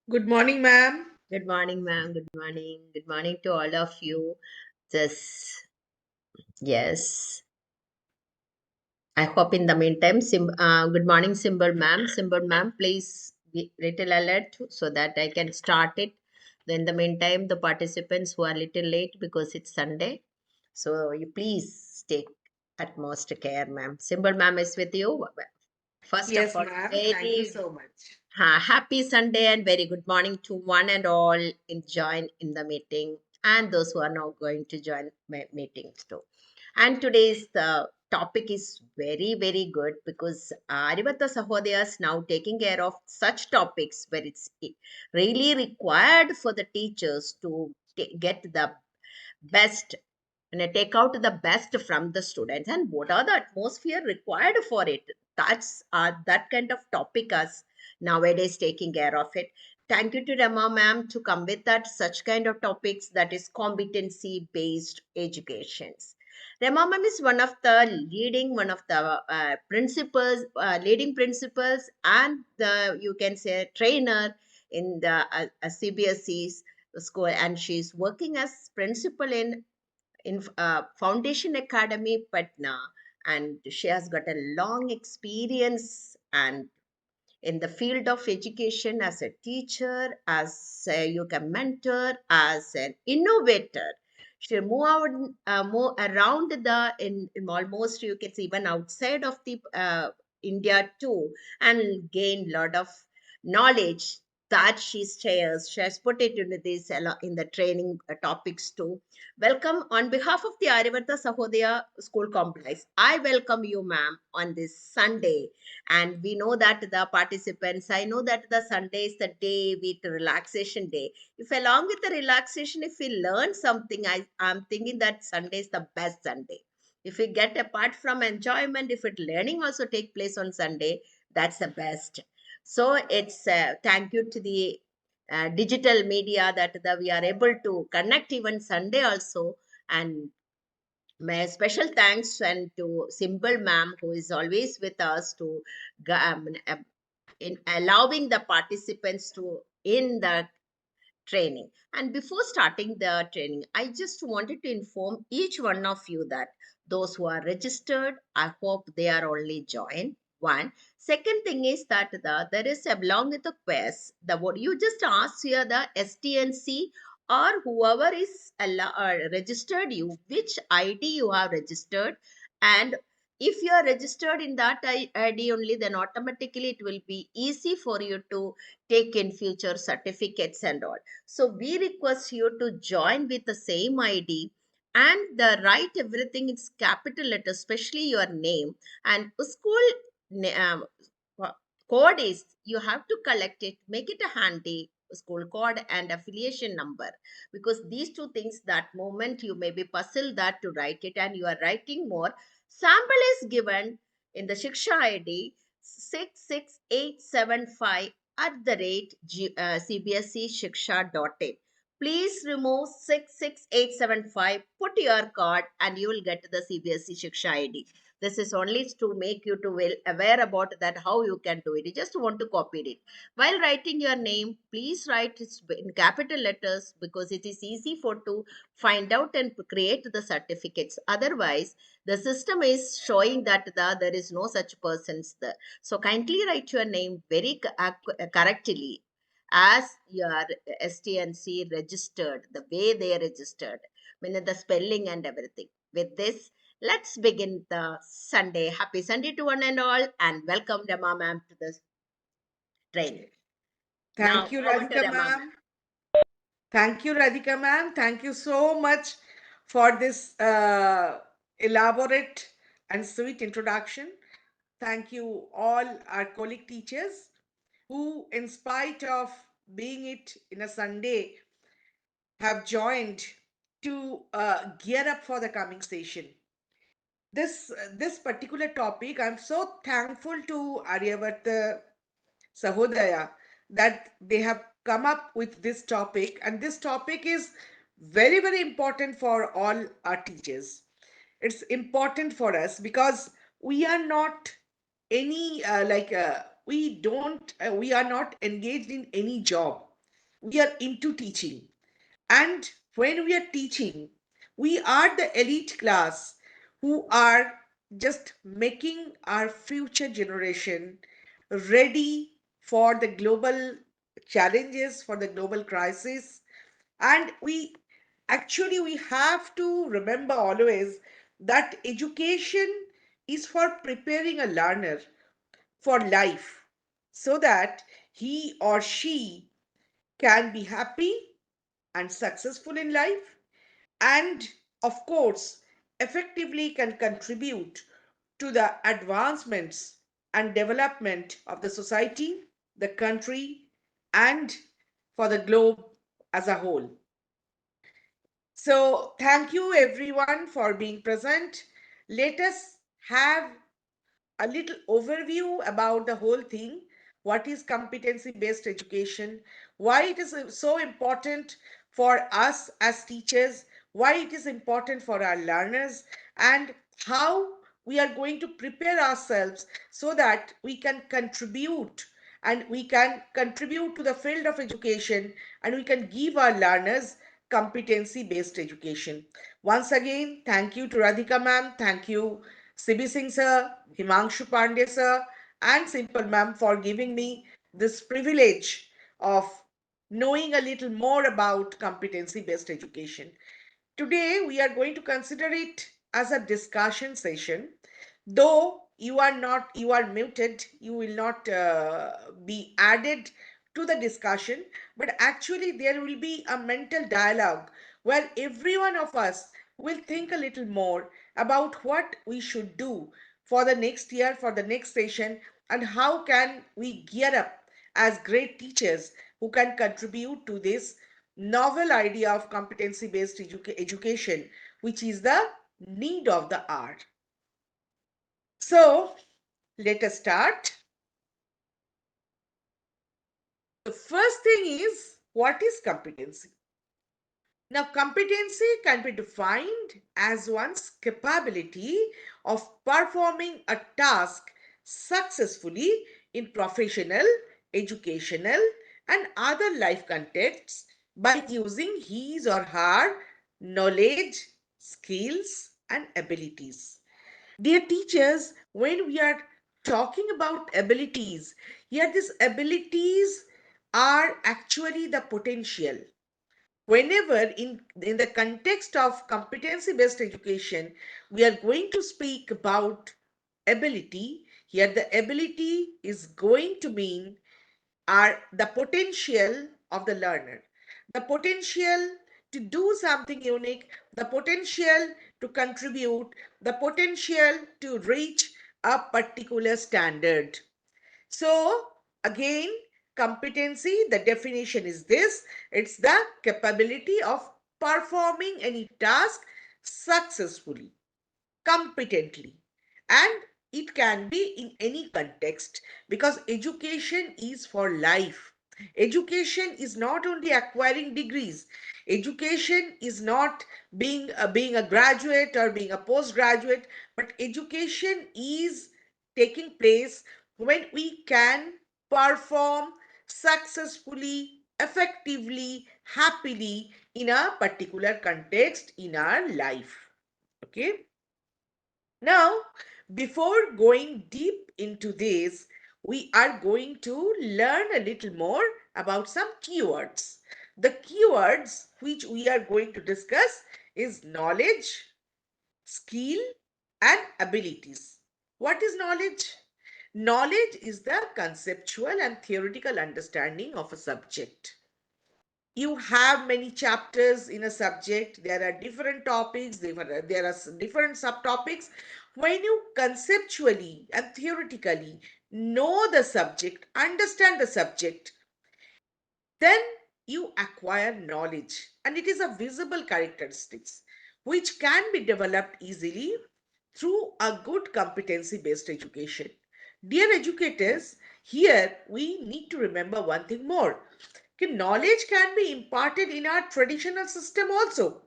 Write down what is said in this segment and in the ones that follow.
Good morning, ma'am. Good morning, ma'am. Good morning. Good morning to all of you. This, yes. I hope in the meantime, good morning, Symbol ma'am. Symbol ma'am, please be little alert so that I can start it. Then, in the meantime, the participants who are little late because it's Sunday, so you please take utmost care, ma'am. Symbol ma'am is with you. First of Yes, all, ma'am. Thank you very so much. Happy Sunday and very good morning to one and all in join in the meeting and those who are now going to join my meetings too. And today's the topic is very good because Arivata Sahodaya is now taking care of such topics where it's really required for the teachers to get the best and I take out the best from the students and what are the atmosphere required for it. That's that kind of topic us nowadays taking care of it. Thank you to Rama ma'am to come with that such kind of topics that is competency based educations. Rama ma'am is one of the principals, leading principals and the you can say trainer in the CBSE's school and she's working as principal in Foundation Academy, Patna, and she has got a long experience and in the field of education as a teacher, as a yoga mentor, as an innovator. She move around in almost you can see even outside of the India too, and gain lot of knowledge that she shares. She has put it into this in the training topics too. Welcome on behalf of the Arivartha Sahodaya School Complex. I welcome you, ma'am, on this Sunday and we know that the participants I know that the Sunday is the day with relaxation day. If along with the relaxation if we learn something I'm thinking that Sunday is the best Sunday. If we get apart from enjoyment, if it learning also take place on Sunday, that's the best. So it's thank you to the digital media that we are able to connect even Sunday also. And my special thanks and to Simple Ma'am, who is always with us to in allowing the participants to in the training. And before starting the training, I just wanted to inform each one of you that those who are registered, I hope they are only joined. One. Second thing is that there is along with the quest, the what you just ask here the STNC or whoever is registered you, which ID you have registered, and if you are registered in that ID only, then automatically it will be easy for you to take in future certificates and all. So we request you to join with the same ID and the write everything in capital letter, especially your name and school uh, code is you have to collect it, make it a handy school code and affiliation number because these two things that moment you may be puzzled that to write it and you are writing more. Sample is given in the Shiksha ID 66875 at the rate cbseshiksha.in. Please remove 66875, put your card, and you will get the CBSE Shiksha ID. This is only to make you to well aware about that how you can do it. You just want to copy it. While writing your name, please write it in capital letters because it is easy for to find out and create the certificates. Otherwise, the system is showing that there is no such persons there. So kindly write your name very correctly as your STNC registered, the way they are registered, I mean the spelling and everything. With this, let's begin the Sunday. Happy Sunday to one and all, and welcome Rama ma'am to the training. Thank Now, you, over to Radhika Rama ma'am. ma'am. Thank you, Radhika ma'am. Thank you so much for this elaborate and sweet introduction. Thank you, all our colleague teachers who, in spite of being it in a Sunday, have joined to gear up for the coming session. This particular topic, I'm so thankful to Aryavarta Sahodaya that they have come up with this topic, and this topic is very, very important for all our teachers. It's important for us because we are not any we are not engaged in any job. We are into teaching, and when we are teaching, we are the elite class who are just making our future generation ready for the global challenges, for the global crisis. And we have to remember always that education is for preparing a learner for life so that he or she can be happy and successful in life, and of course effectively can contribute to the advancements and development of the society, the country, and for the globe as a whole. So thank you everyone for being present. Let us have a little overview about the whole thing. What is competency based education? Why it is so important for us as teachers? Why it is important for our learners? And how we are going to prepare ourselves so that we can contribute, and we can contribute to the field of education, and we can give our learners competency based education. Once again, thank you to Radhika ma'am. Thank you Sibi Singh sir, Himanshu Pandey sir, and Simple ma'am for giving me this privilege of knowing a little more about competency based education. Today, we are going to consider it as a discussion session. Though you are muted, you will not be added to the discussion, but actually, there will be a mental dialogue where every one of us will think a little more about what we should do for the next year, for the next session, and how can we gear up as great teachers who can contribute to this novel idea of competency based education, which is the need of the hour. So, let us start. The first thing is, what is competency? Now, competency can be defined as one's capability of performing a task successfully in professional, educational, and other life contexts by using his or her knowledge, skills, and abilities. Dear teachers, when we are talking about abilities, here these abilities are actually the potential. Whenever in the context of competency based education, we are going to speak about ability, here the ability is going to mean are the potential of the learner, the potential to do something unique, the potential to contribute, the potential to reach a particular standard. So, again, competency, the definition is this: it's the capability of performing any task successfully, competently, and it can be in any context because education is for life. Education is not only acquiring degrees. Education is not being a graduate or being a postgraduate, but education is taking place when we can perform successfully, effectively, happily in a particular context in our life. Okay. Now, before going deep into this, we are going to learn a little more about some keywords. The keywords which we are going to discuss is knowledge, skill, and abilities. What is knowledge? Knowledge is the conceptual and theoretical understanding of a subject. You have many chapters in a subject, there are different topics, there are different subtopics. When you conceptually and theoretically know the subject, understand the subject, then you acquire knowledge, and it is a visible characteristics which can be developed easily through a good competency based education. Dear educators, here we need to remember one thing more. Knowledge can be imparted in our traditional system also,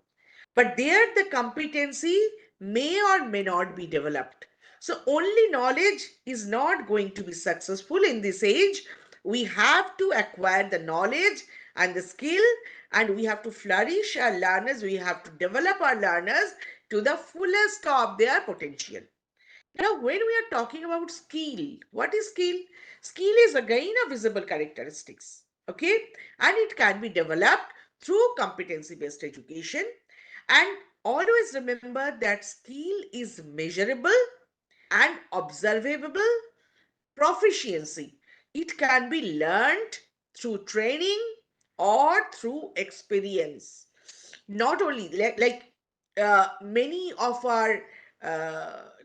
but there the competency may or may not be developed. So only knowledge is not going to be successful in this age. We have to acquire the knowledge and the skill, and we have to flourish our learners, we have to develop our learners to the fullest of their potential. Now, when we are talking about skill, what is skill? Skill is again a visible characteristics, okay? And it can be developed through competency based education. And always remember that skill is measurable and observable. Proficiency, it can be learned through training or through experience. Not only many of our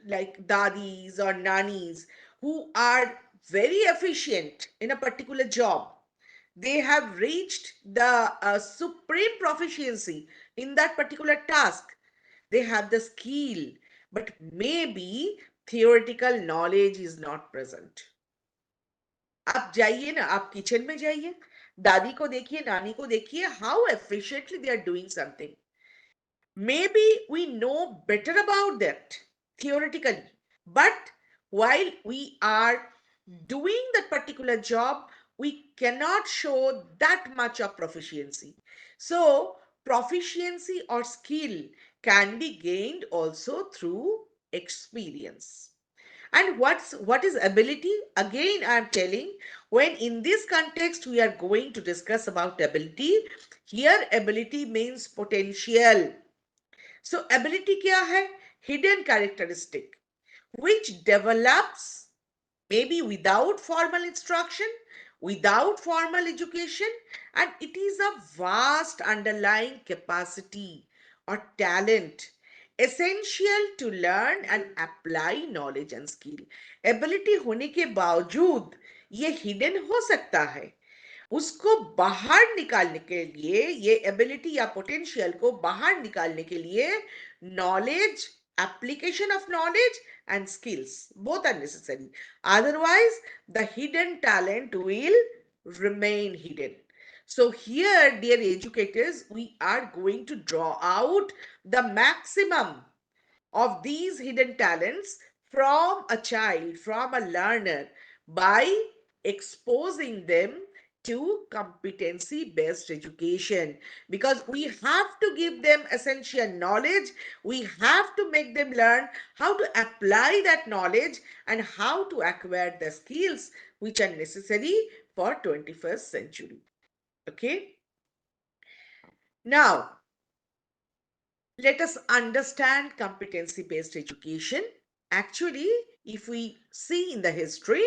like dadis or nannies who are very efficient in a particular job, they have reached the supreme proficiency in that particular task. They have the skill, but maybe theoretical knowledge is not present. आप जाइए ना, आप kitchen में जाइए, दादी को देखिए, नानी को देखिए, how efficiently they are doing something. Maybe we know better about that theoretically, but while we are doing that particular job, we cannot show that much of proficiency. So, proficiency or skill can be gained also through experience. And what is ability? Again, I am telling, when in this context we are going to discuss about ability, here ability means potential. So ability क्या है? Hidden characteristic which develops maybe without formal instruction, without formal education, and it is a vast underlying capacity or talent essential to learn and apply knowledge and skill. Ability होने के बावजूद ये hidden हो सकता है. उसको बाहर निकालने के लिए, ये एबिलिटी या पोटेंशियल को बाहर निकालने के लिए knowledge, application of knowledge and skills both are necessary. Otherwise the hidden talent will remain hidden. So here, dear educators, we are going to draw out the maximum of these hidden talents from a child, from a learner, by exposing them to competency based education, because we have to give them essential knowledge, we have to make them learn how to apply that knowledge and how to acquire the skills which are necessary for 21st century. Okay, now let us understand competency based education. Actually, if we see in the history,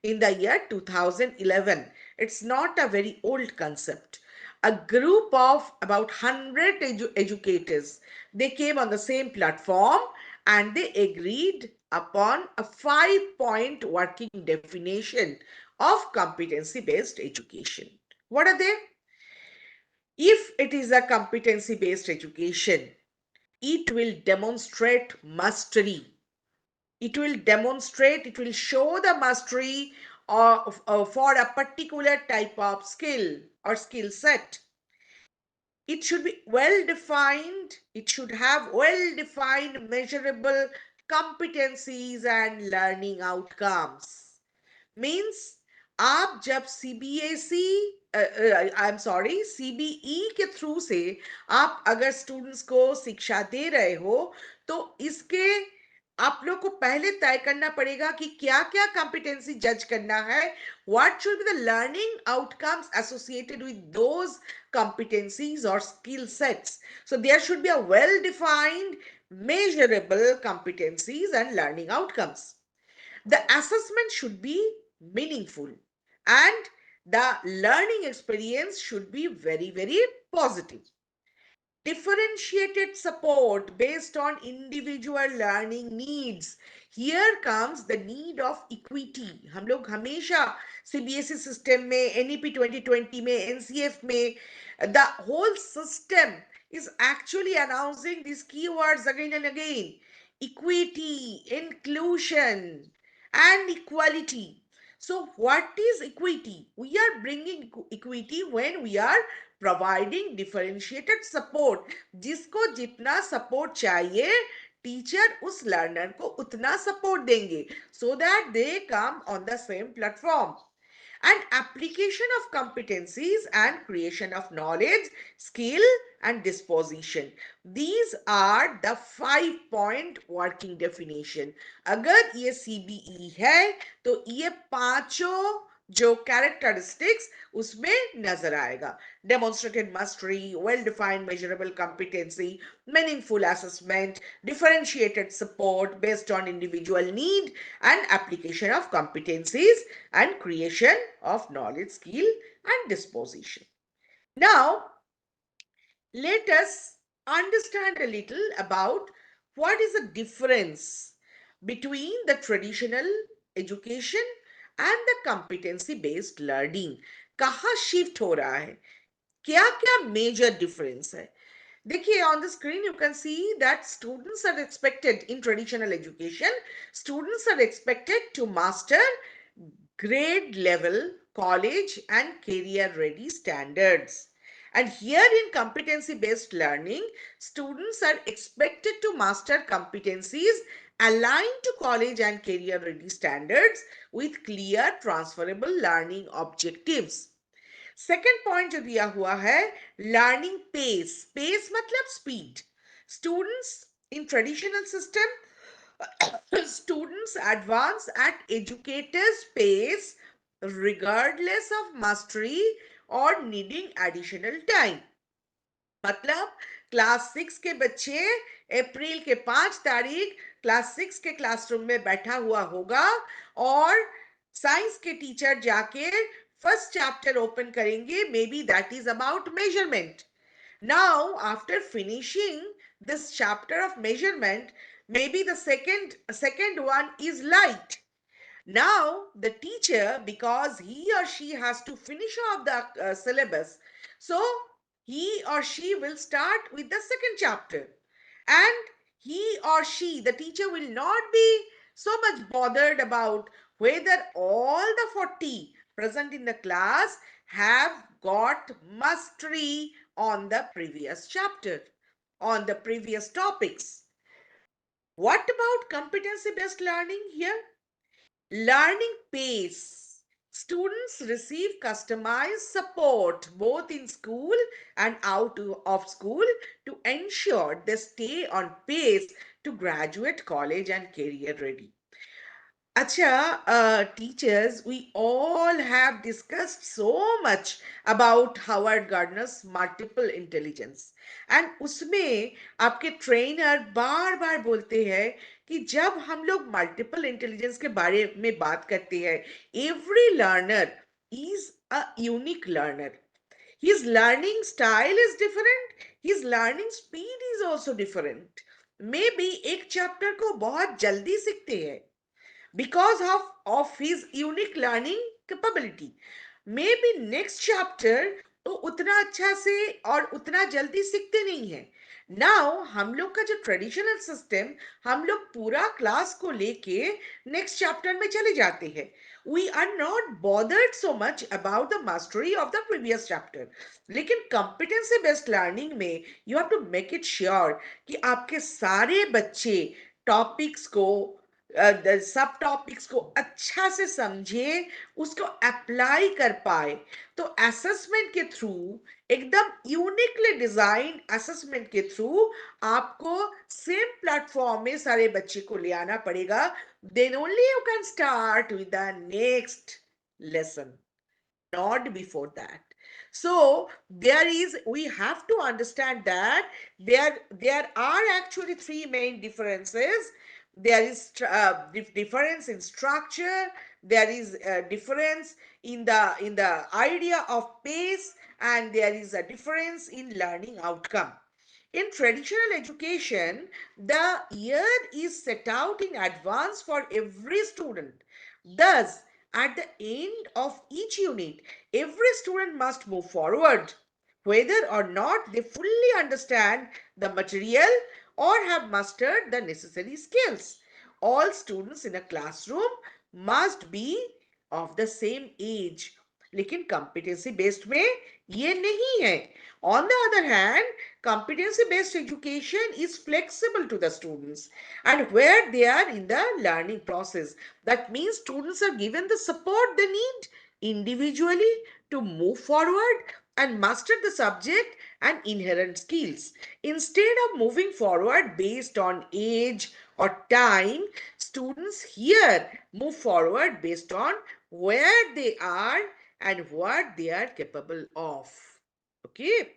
in the year 2011, it's not a very old concept. A group of about 100 educators, they came on the same platform and they agreed upon a 5-point working definition of competency based education. What are they? If it is a competency based education, it will demonstrate mastery. It will demonstrate, it will show the mastery for a particular type of skill or skill set. It should be well defined. It should have well defined, measurable competencies and learning outcomes. Means आप जब CBSE I am sorry CBE के through से आप अगर students को शिक्षा दे रहे हो तो इसके आप लोग को पहले तय करना पड़ेगा कि क्या क्या कॉम्पिटेंसी जज करना है, what should be the learning outcomes associated with those competencies or skill sets. So there should be a well defined, measurable competencies and learning outcomes. The assessment should be meaningful and the learning experience should be very, very positive. Differentiated support based on individual learning needs. Here comes the need of equity. हम लोग हमेशा CBSE system में, NEP 2020 में, NCF में, the whole system is actually announcing these keywords again and again: equity, inclusion, and equality. So what is equity? We are bringing equity when we are providing differentiated support. जिसको जितना support चाहिए, teacher उस learner को उतना support देंगे, so that they come on the same platform. And application of competencies and creation of knowledge, skill, and disposition. These are the 5 point working definition. अगर ये CBE है तो ये पांचों जो characteristics उसमें नजर आएगा: demonstrated mastery, well defined measurable competency, meaningful assessment, differentiated support based on individual need, and application of competencies and creation of knowledge, skill, and disposition. Now, let us understand a little about what is the difference between the traditional education and the competency based learning. कहाँ shift हो रहा है, क्या क्या major difference है? देखिए, on the screen you can see that students are expected in traditional education, students are expected to master grade level college and career ready standards. And here in competency based learning, students are expected to master competencies aligned to college and career ready standards with clear transferable learning objectives. Second point जो दिया हुआ है, learning pace. Pace मतलब speed. Students in traditional system, students advance at educators pace regardless of mastery or needing additional time. मतलब class 6 के बच्चे अप्रैल के 5 तारीख क्लास 6 के क्लासरूम में बैठा हुआ होगा और साइंस के टीचर जाके फर्स्ट चैप्टर ओपन करेंगे, may be that is about measurement. Now, after finishing this chapter of measurement, maybe the second one is light. Now, the teacher, because he or she has to finish off the syllabus, so he or she will start with the second chapter. And he or she, the teacher, will not be so much bothered about whether all the 40 present in the class have got mastery on the previous chapter, on the previous topics. What about competency based learning here? Learning pace. Students receive customized support both in school and out of school to ensure they stay on pace to graduate college and career ready. Acha, teachers, we all have discussed so much about Howard Gardner's multiple intelligence. And उसमें आपके trainer बार बार बोलते हैं कि जब हम लोग multiple intelligence के बारे में बात करते हैं, every learner is a unique learner. His learning style is different. His learning speed is also different. Maybe एक चैप्टर को बहुत जल्दी सीखते हैं because of his unique learning capability. Maybe next chapter तो उतना अच्छा से और उतना जल्दी सीखते नहीं है. नाउ हम लोग का जो ट्रेडिशनल सिस्टम, हम लोग पूरा क्लास को लेके नेक्स्ट चैप्टर में चले जाते हैं. We are not bothered so much about the mastery of the previous chapter. लेकिन कॉम्पिटेंसी बेस्ड लर्निंग में you have to make it sure कि आपके सारे बच्चे टॉपिक्स को, सब टॉपिक्स को अच्छा से समझे, उसको अप्लाई कर पाए. तो असेसमेंट के थ्रू, एकदम यूनिकली डिजाइन असेसमेंट के थ्रू आपको सेम प्लेटफॉर्म में सारे बच्चे को ले आना पड़ेगा. Then only you can start with the next lesson, not before that. So we have to understand that there are actually three main differences. There is difference in structure, there is a difference in the idea of pace, and there is a difference in learning outcome. In traditional education, the year is set out in advance for every student. Thus, at the end of each unit, every student must move forward, whether or not they fully understand the material or have mastered the necessary skills. All students in a classroom must be of the same age. लेकिन competency based में ये नहीं है. On the other hand, competency based education is flexible to the students and where they are in the learning process. That means students are given the support they need individually to move forward and master the subject and inherent skills. Instead of moving forward based on age or time, students here move forward based on where they are and what they are capable of. Okay.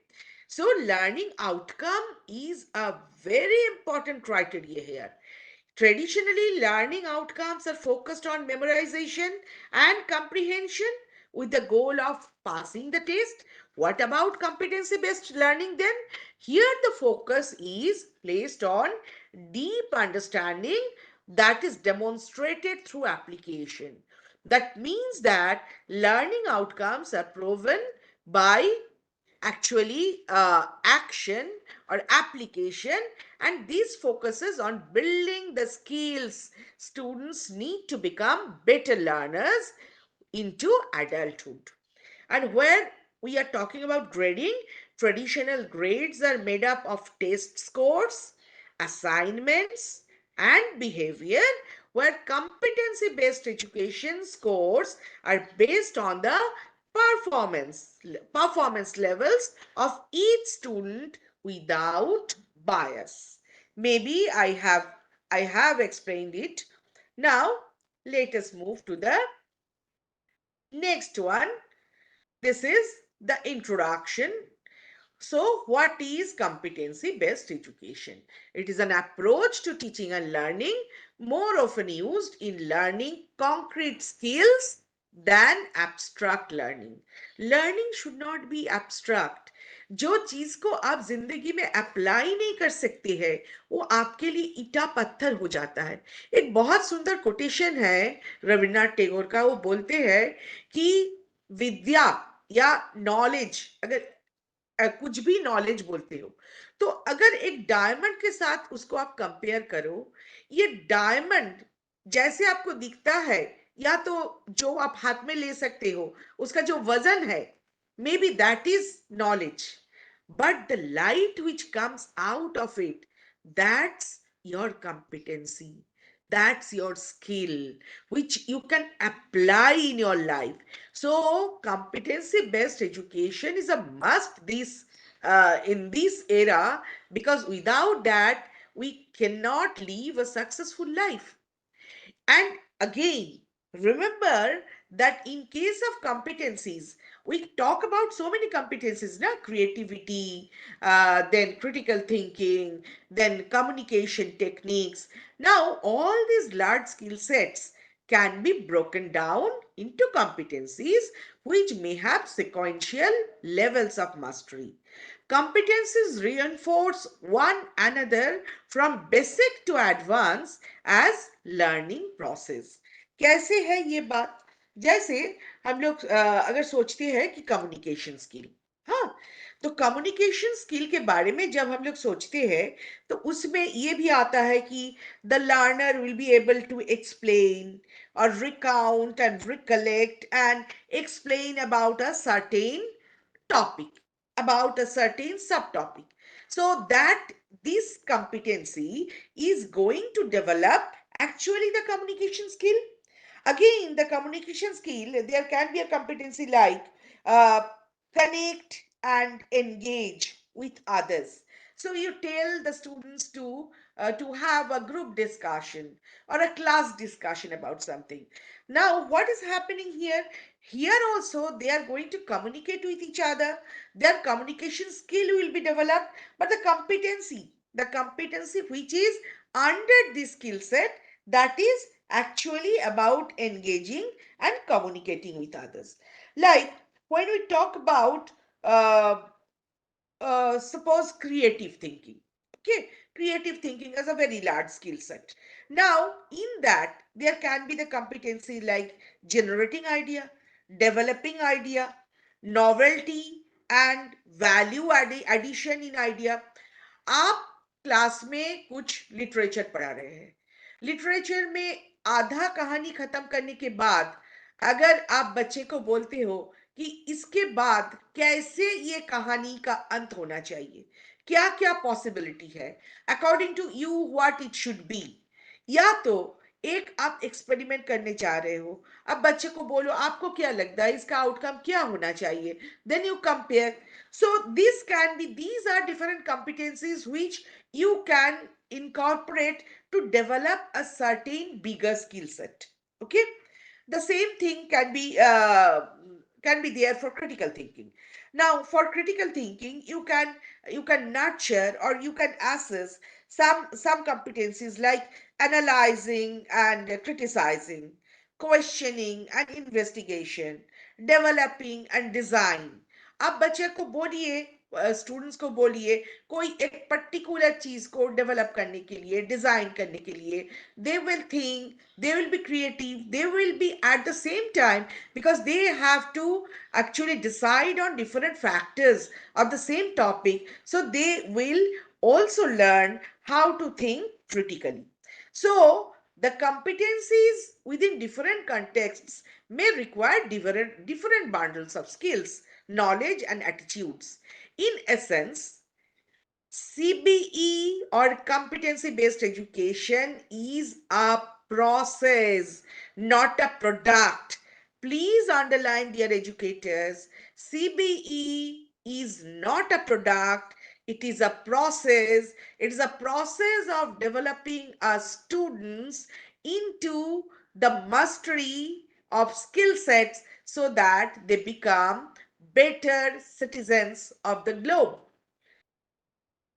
So learning outcome is a very important criteria here. Traditionally, learning outcomes are focused on memorization and comprehension with the goal of passing the test. What about competency based learning then? Here, the focus is placed on deep understanding that is demonstrated through application. That means that learning outcomes are proven by actually action or application, and this focuses on building the skills students need to become better learners into adulthood. And where we are talking about grading, traditional grades are made up of test scores, assignments, and behavior, where competency based education scores are based on the performance levels of each student without bias. Maybe I have explained it. Now let us move to the next one. This is the introduction. So, what is competency based education? It is an approach to teaching and learning more often used in learning concrete skills than abstract learning. Learning should not be abstract. जो चीज को आप जिंदगी में apply नहीं कर सकते हैं, वो आपके लिए ईटा पत्थर हो जाता है. एक बहुत सुंदर कोटेशन है रविन्द्रनाथ टैगोर का. वो बोलते हैं कि विद्या या नॉलेज, अगर कुछ भी नॉलेज बोलते हो, तो अगर एक डायमंड के साथ उसको आप कंपेयर करो, ये डायमंड जैसे आपको दिखता है, या तो जो आप हाथ में ले सकते हो, उसका जो वजन है, may be that is knowledge, but the light which comes out of it, that's your competency, that's your skill which you can apply in your life. So competency based education is a must this in this era, because without that we cannot live a successful life. And again, remember that in case of competencies, we talk about so many competencies, na? Creativity, then critical thinking, then communication techniques. Now, all these large skill sets can be broken down into competencies which may have sequential levels of mastery. Competencies reinforce one another from basic to advanced as learning process. कैसे है ये बात? जैसे हम लोग अगर सोचते हैं कि कम्युनिकेशन स्किल, हाँ, तो कम्युनिकेशन स्किल के बारे में जब हम लोग सोचते हैं तो उसमें ये भी आता है कि the learner will be able to explain और recount and recollect and explain about a certain topic, about a certain subtopic, so that this competency is going to develop actually the communication skill. Again, the communication skill, there can be a competency like uh, connect and engage with others. So you tell the students to have a group discussion or a class discussion about something. Now, what is happening here? Here also, they are going to communicate with each other. Their communication skill will be developed, but the competency which is under this skill set, that is actually about engaging and communicating with others. Like when we talk about uh, suppose creative thinking. Okay, creative thinking is a very large skill set. Now, in that, there can be the competency like generating idea, developing idea, novelty, and value addition in idea. आप class में कुछ literature पढ़ा रहे हैं, literature में आधा कहानी खत्म करने के बाद अगर आप बच्चे को बोलते हो कि इसके बाद कैसे ये कहानी का अंत होना चाहिए, क्या क्या पॉसिबिलिटी है, according to you what it should be, या तो एक आप एक्सपेरिमेंट करने जा रहे हो, अब बच्चे को बोलो आपको क्या लगता है इसका आउटकम क्या होना चाहिए, then you compare. So this can be, these are different competencies which you can incorporate to develop a certain bigger skill set. Okay, the same thing can be there for critical thinking. Now, for critical thinking, you can nurture or you can assess some competencies like analyzing and criticizing, questioning and investigation, developing and design. आप बच्चे को बोलिए, students को बोलिए कोई एक particular चीज को डेवलप करने के लिए, डिजाइन करने के लिए, they will think, they will be creative, they will be at the same time, because they have to actually decide on different factors of the same topic, so they will also learn how to think critically. So the competencies within different contexts may require different bundles of skills, knowledge and attitudes. In essence, CBE or competency based education is a process, not a product. Please underline, dear educators, CBE is not a product, it is a process. It is a process of developing our students into the mastery of skill sets so that they become better citizens of the globe.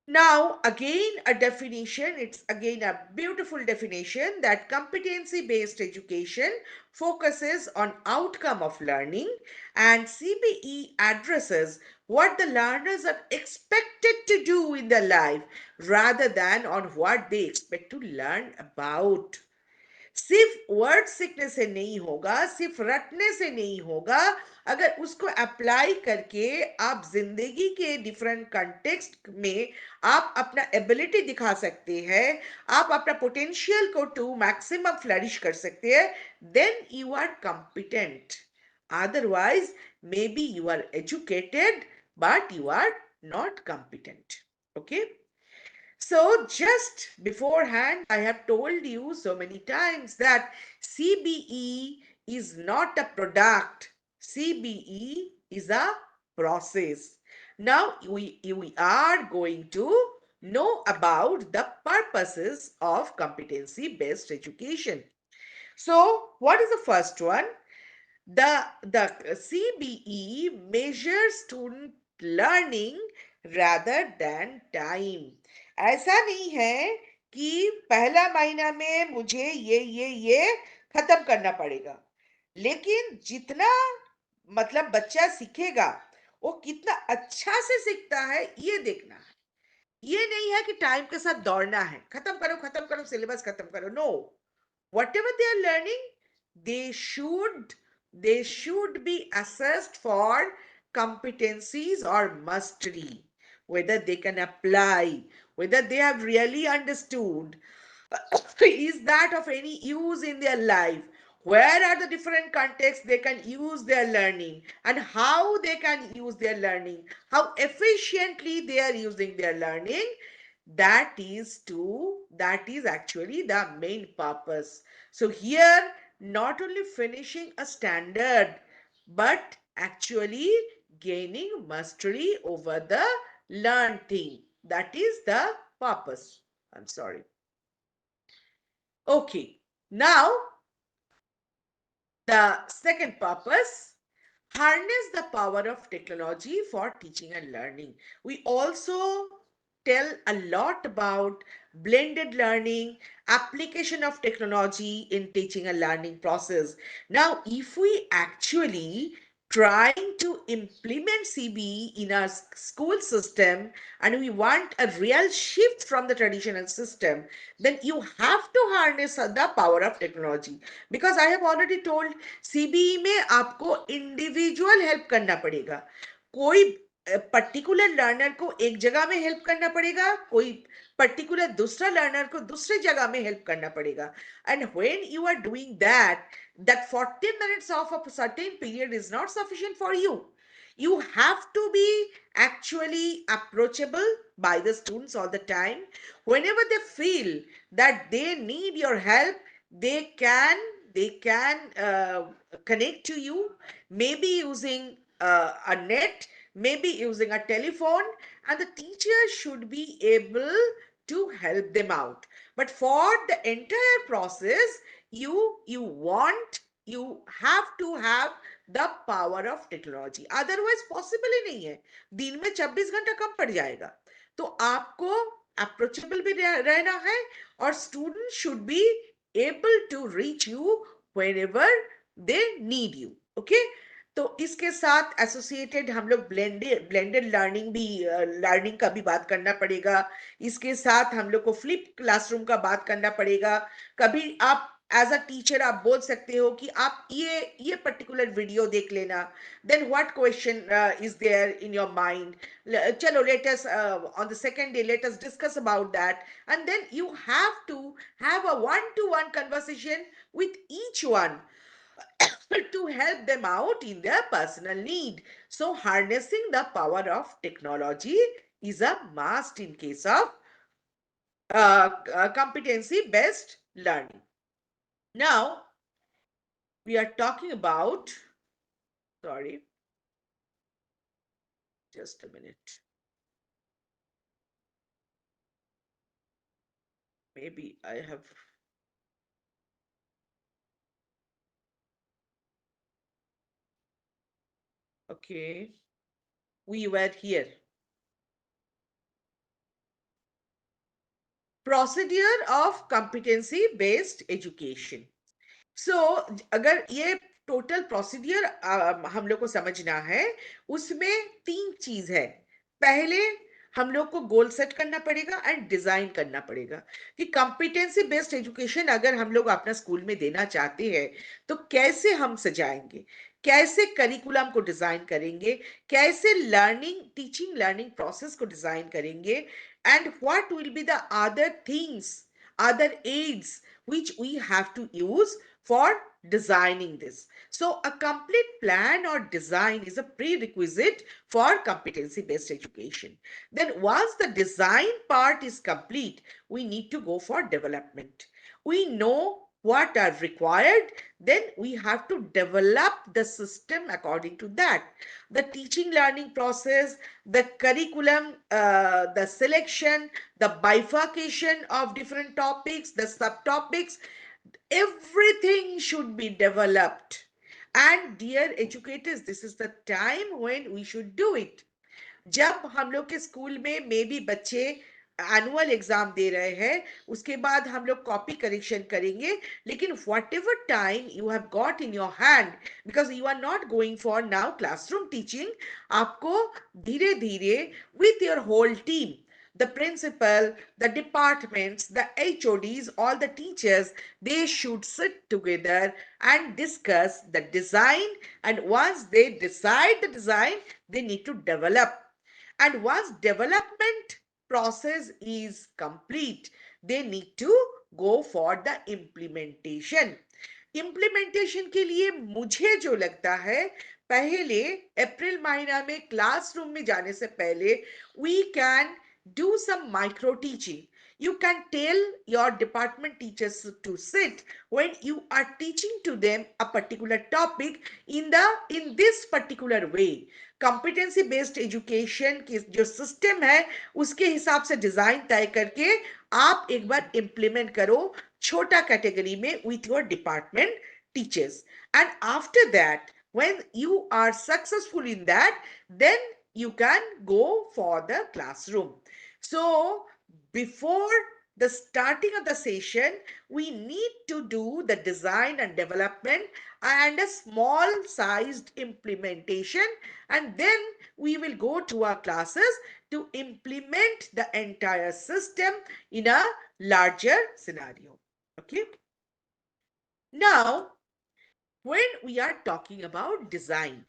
Now, again, a definition, it's again a beautiful definition that competency based education focuses on outcome of learning, and CBE addresses what the learners are expected to do in their life rather than on what they expect to learn about. सिर्फ word सीखने से नहीं होगा, सिर्फ रटने से नहीं होगा, अगर उसको अप्लाई करके आप जिंदगी के डिफरेंट कंटेक्स्ट में आप अपना एबिलिटी दिखा सकते हैं, आप अपना पोटेंशियल को टू मैक्सिमम फ्लरिश कर सकते हैं, then you are competent. Otherwise, maybe you are educated, but you are not competent. Okay? So, just beforehand, I have told you so many times that CBE is not a product, CBE is a process. Now, we are going to know about the purposes of competency based education. So, what is the first one? The CBE measures student learning rather than time. ऐसा नहीं है कि पहला महीना में मुझे ये खत्म करना पड़ेगा, लेकिन जितना मतलब बच्चा सीखेगा वो कितना अच्छा से सीखता है ये देखना है. ये नहीं है कि टाइम के साथ दौड़ना है, खत्म करो सिलेबस खत्म करो. No, whatever they are learning, they should they should be assessed for competencies or mastery, whether they can apply, whether they have really understood, is that of any use in their life, where are the different contexts they can use their learning, and how they can use their learning, how efficiently they are using their learning. That is actually the main purpose. So here, not only finishing a standard, but actually gaining mastery over the learned thing. That is the purpose. I'm sorry. Okay, now the second purpose, harness the power of technology for teaching and learning. We also tell a lot about blended learning, application of technology in teaching and learning process. Now, if we actually trying to implement CBE in our school system, and we want a real shift from the traditional system, then you have to harness the power of technology. Because I have already told, CBE में आपको individual help करना पड़ेगा। कोई particular learner को एक जगह में help करना पड़ेगा, कोई पर्टिकुलर दूसरा लर्नर को दूसरे जगह में हेल्प करना पड़ेगा। And when you are doing that 40 minutes of a certain period is not sufficient for you. You have to be actually approachable by the students all the time. Whenever they feel that they need your help, they can connect to you, maybe using a net, maybe using a telephone, and the teacher should be able to help them out. But for the entire process, you have to have the power of technology. Otherwise possible ही नहीं है। दिन में 24 घंटा कम पड़ जाएगा। तो आपको approachable भी रहना है, और student should be able to reach you whenever they need you. Okay, तो इसके साथ एसोसिएटेड हम लोग ब्लेंडेड लर्निंग का भी बात करना पड़ेगा। इसके साथ हम लोग को फ्लिप क्लासरूम का बात करना पड़ेगा। कभी आप एज अ टीचर आप बोल सकते हो कि आप ये पर्टिकुलर वीडियो देख लेना, then what question is there in your mind, चलो let us on the second day let us discuss about that, and then you have to have a one-to-one conversation with each one to help them out in their personal need. So harnessing the power of technology is a must in case of competency based learning. Now we are talking about, sorry, just a minute, maybe I have, okay, we were here. Procedure of competency based education. सो अगर ये total procedure हम लोग को समझना है, उसमें तीन चीज है। पहले हम लोग को गोल सेट करना पड़ेगा एंड डिजाइन करना पड़ेगा कि कॉम्पिटेंसी बेस्ड एजुकेशन अगर हम लोग अपना स्कूल में देना चाहते हैं, तो कैसे हम सजाएंगे, कैसे करिकुलम को डिजाइन करेंगे, कैसे लर्निंग टीचिंग लर्निंग प्रोसेस को डिजाइन करेंगे, and what will be the other things, other aids which we have to use for designing this. So a complete plan or design is a prerequisite for competency based education. Then once the design part is complete, we need to go for development. We know what are required, then we have to develop the system according to that. The teaching learning process, the curriculum, the selection, the bifurcation of different topics, the subtopics, everything should be developed. And dear educators, this is the time when we should do it. जब हम लोग के school में may be बच्चे annual exam दे रहे हैं, उसके बाद हम लोग कॉपी करेक्शन करेंगे, लेकिन whatever time you have got in your hand, because you are not going for now classroom teaching, आपको धीरे धीरे with your whole team, the principal, the departments, the HODs, all the teachers, they should sit together and discuss the design. And once they decide the design, They need to develop. And once development process is complete, they need to go for the implementation. Implementation के लिए मुझे जो लगता है, पहले अप्रैल महीना में classroom में जाने से पहले we can do some micro teaching. You can tell your department teachers to sit when you are teaching to them a particular topic in this particular way. Competency based education की जो system है उसके हिसाब से design तय करके आप एक बार इम्प्लीमेंट करो छोटा कैटेगरी में with your department teachers. And after that, when you are successful in that, then you can go for the classroom. So before the starting of the session, we need to do the design and development and a small sized implementation, and then we will go to our classes to implement the entire system in a larger scenario. Okay. Now, when we are talking about design,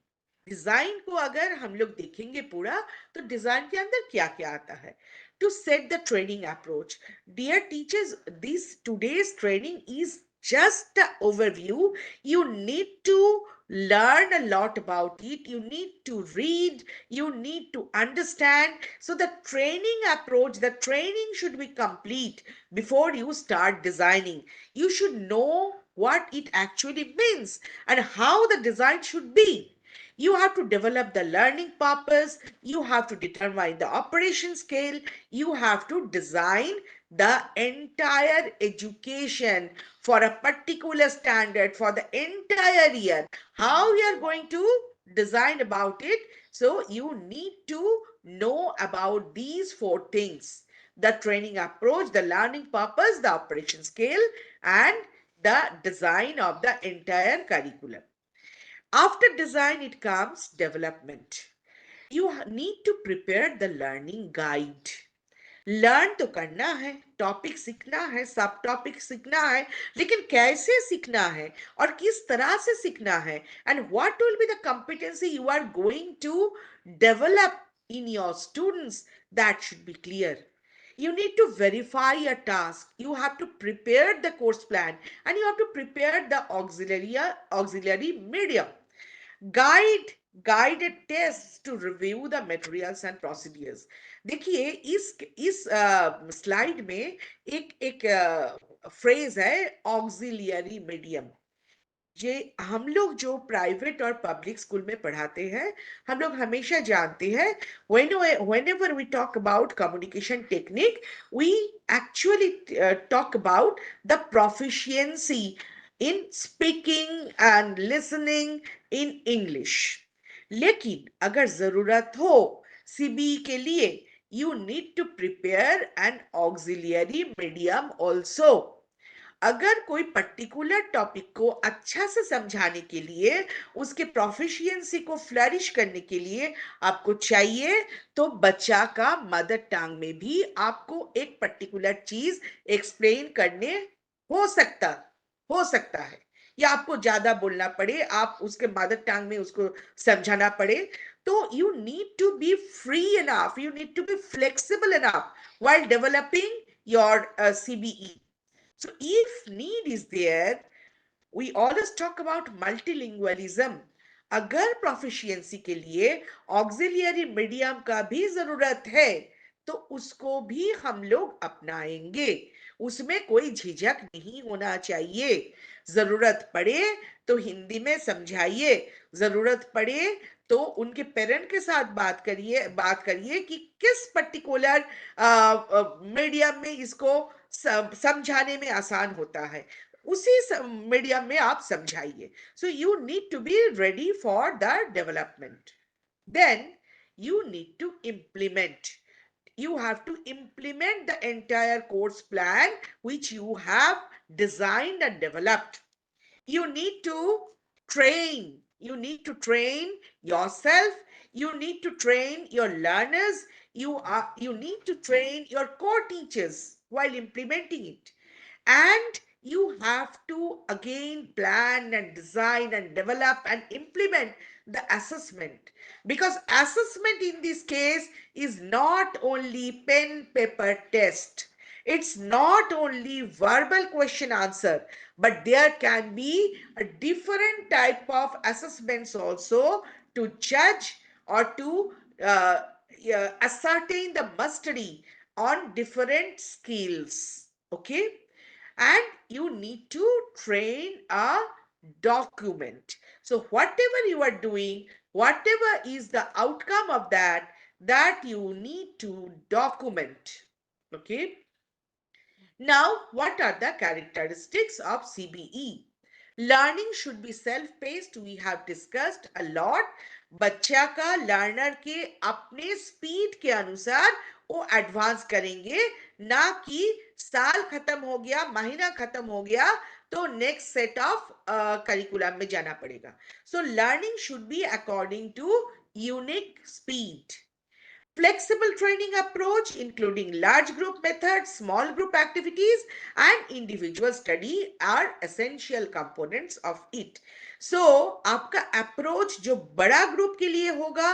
design को अगर हम लोग देखेंगे पूरा, तो design के अंदर क्या क्या आता है. To set the training approach, dear teachers, this today's training is just the overview. You need to learn a lot about it, you need to read, you need to understand. So the training approach, the training should be complete before you start designing. You should know what it actually means and how the design should be. You have to develop the learning purpose, you have to determine the operation scale, you have to design the entire education for a particular standard for the entire year. How you are going to design about it? So you need to know about these four things: the training approach, the learning purpose, the operation scale, and the design of the entire curriculum. After design, it comes development. You need to prepare the learning guide. Learn तो करना है, topic सीखना है, सब topic सीखना है, लेकिन कैसे सीखना है और किस तरह से सीखना है, and what will be the competency you are going to develop in your students, that should be clear. You need to verify a task, you have to prepare the course plan, and you have to prepare the auxiliary medium. Guide guided test to review the materials and procedures. देखिए इस slide में एक एक phrase है auxiliary medium. ये हम लोग जो प्राइवेट और पब्लिक स्कूल में पढ़ाते हैं, हम लोग हमेशा जानते हैं whenever we talk about communication technique, we actually talk about the proficiency in speaking and listening in English. लेकिन अगर जरूरत हो सीबीई के लिए, you need to prepare an auxiliary medium also. अगर कोई पर्टिकुलर टॉपिक को अच्छा से समझाने के लिए, उसके प्रोफिशिएंसी को फ्लरिश करने के लिए आपको चाहिए, तो बच्चा का मदर टंग में भी आपको एक पर्टिकुलर चीज एक्सप्लेन करने हो सकता हो सकता है, या आपको ज्यादा बोलना पड़े, आप उसके मदर टंग में उसको समझाना पड़े. तो you need to be free enough, you need to be flexible enough while developing your CBE. So if need is there, we always talk about multilingualism. अगर प्रोफिशिएंसी के लिए ऑक्सिलियरी मीडियम का भी जरूरत है, तो उसको भी हम लोग अपनाएंगे. उसमें कोई झिझक नहीं होना चाहिए. जरूरत पड़े तो हिंदी में समझाइए, जरूरत पड़े तो उनके पेरेंट के साथ बात करिए कि किस पर्टिकुलर मीडियम में इसको समझाने में आसान होता है, उसी मीडियम में आप समझाइए. So you need to be ready for the development. Then you need to implement. You have to implement the entire course plan which you have designed and developed. You need to train yourself, you need to train your learners, you need to train your core teachers while implementing it. And you have to again plan and design and develop and implement the assessment, because assessment in this case is not only pen paper test, it's not only verbal question answer, but there can be a different type of assessments also to judge or to uh, ascertain the mastery on different skills. Okay, and you need to train a document. So whatever you are doing, whatever is the outcome of that, that you need to document. Okay, now, what are the characteristics of CBE? Learning should be self-paced. We have discussed a lot. बच्चा का learner के अपने speed के अनुसार वो advance करेंगे, ना कि साल खत्म हो गया, महीना खत्म हो गया तो नेक्स्ट सेट ऑफ करिकुलम में जाना पड़ेगा. So learning should be according to unique speed. Flexible training approach, including large group methods, small group activities, and individual study are essential components of it. So, आपका approach जो बड़ा group के लिए होगा,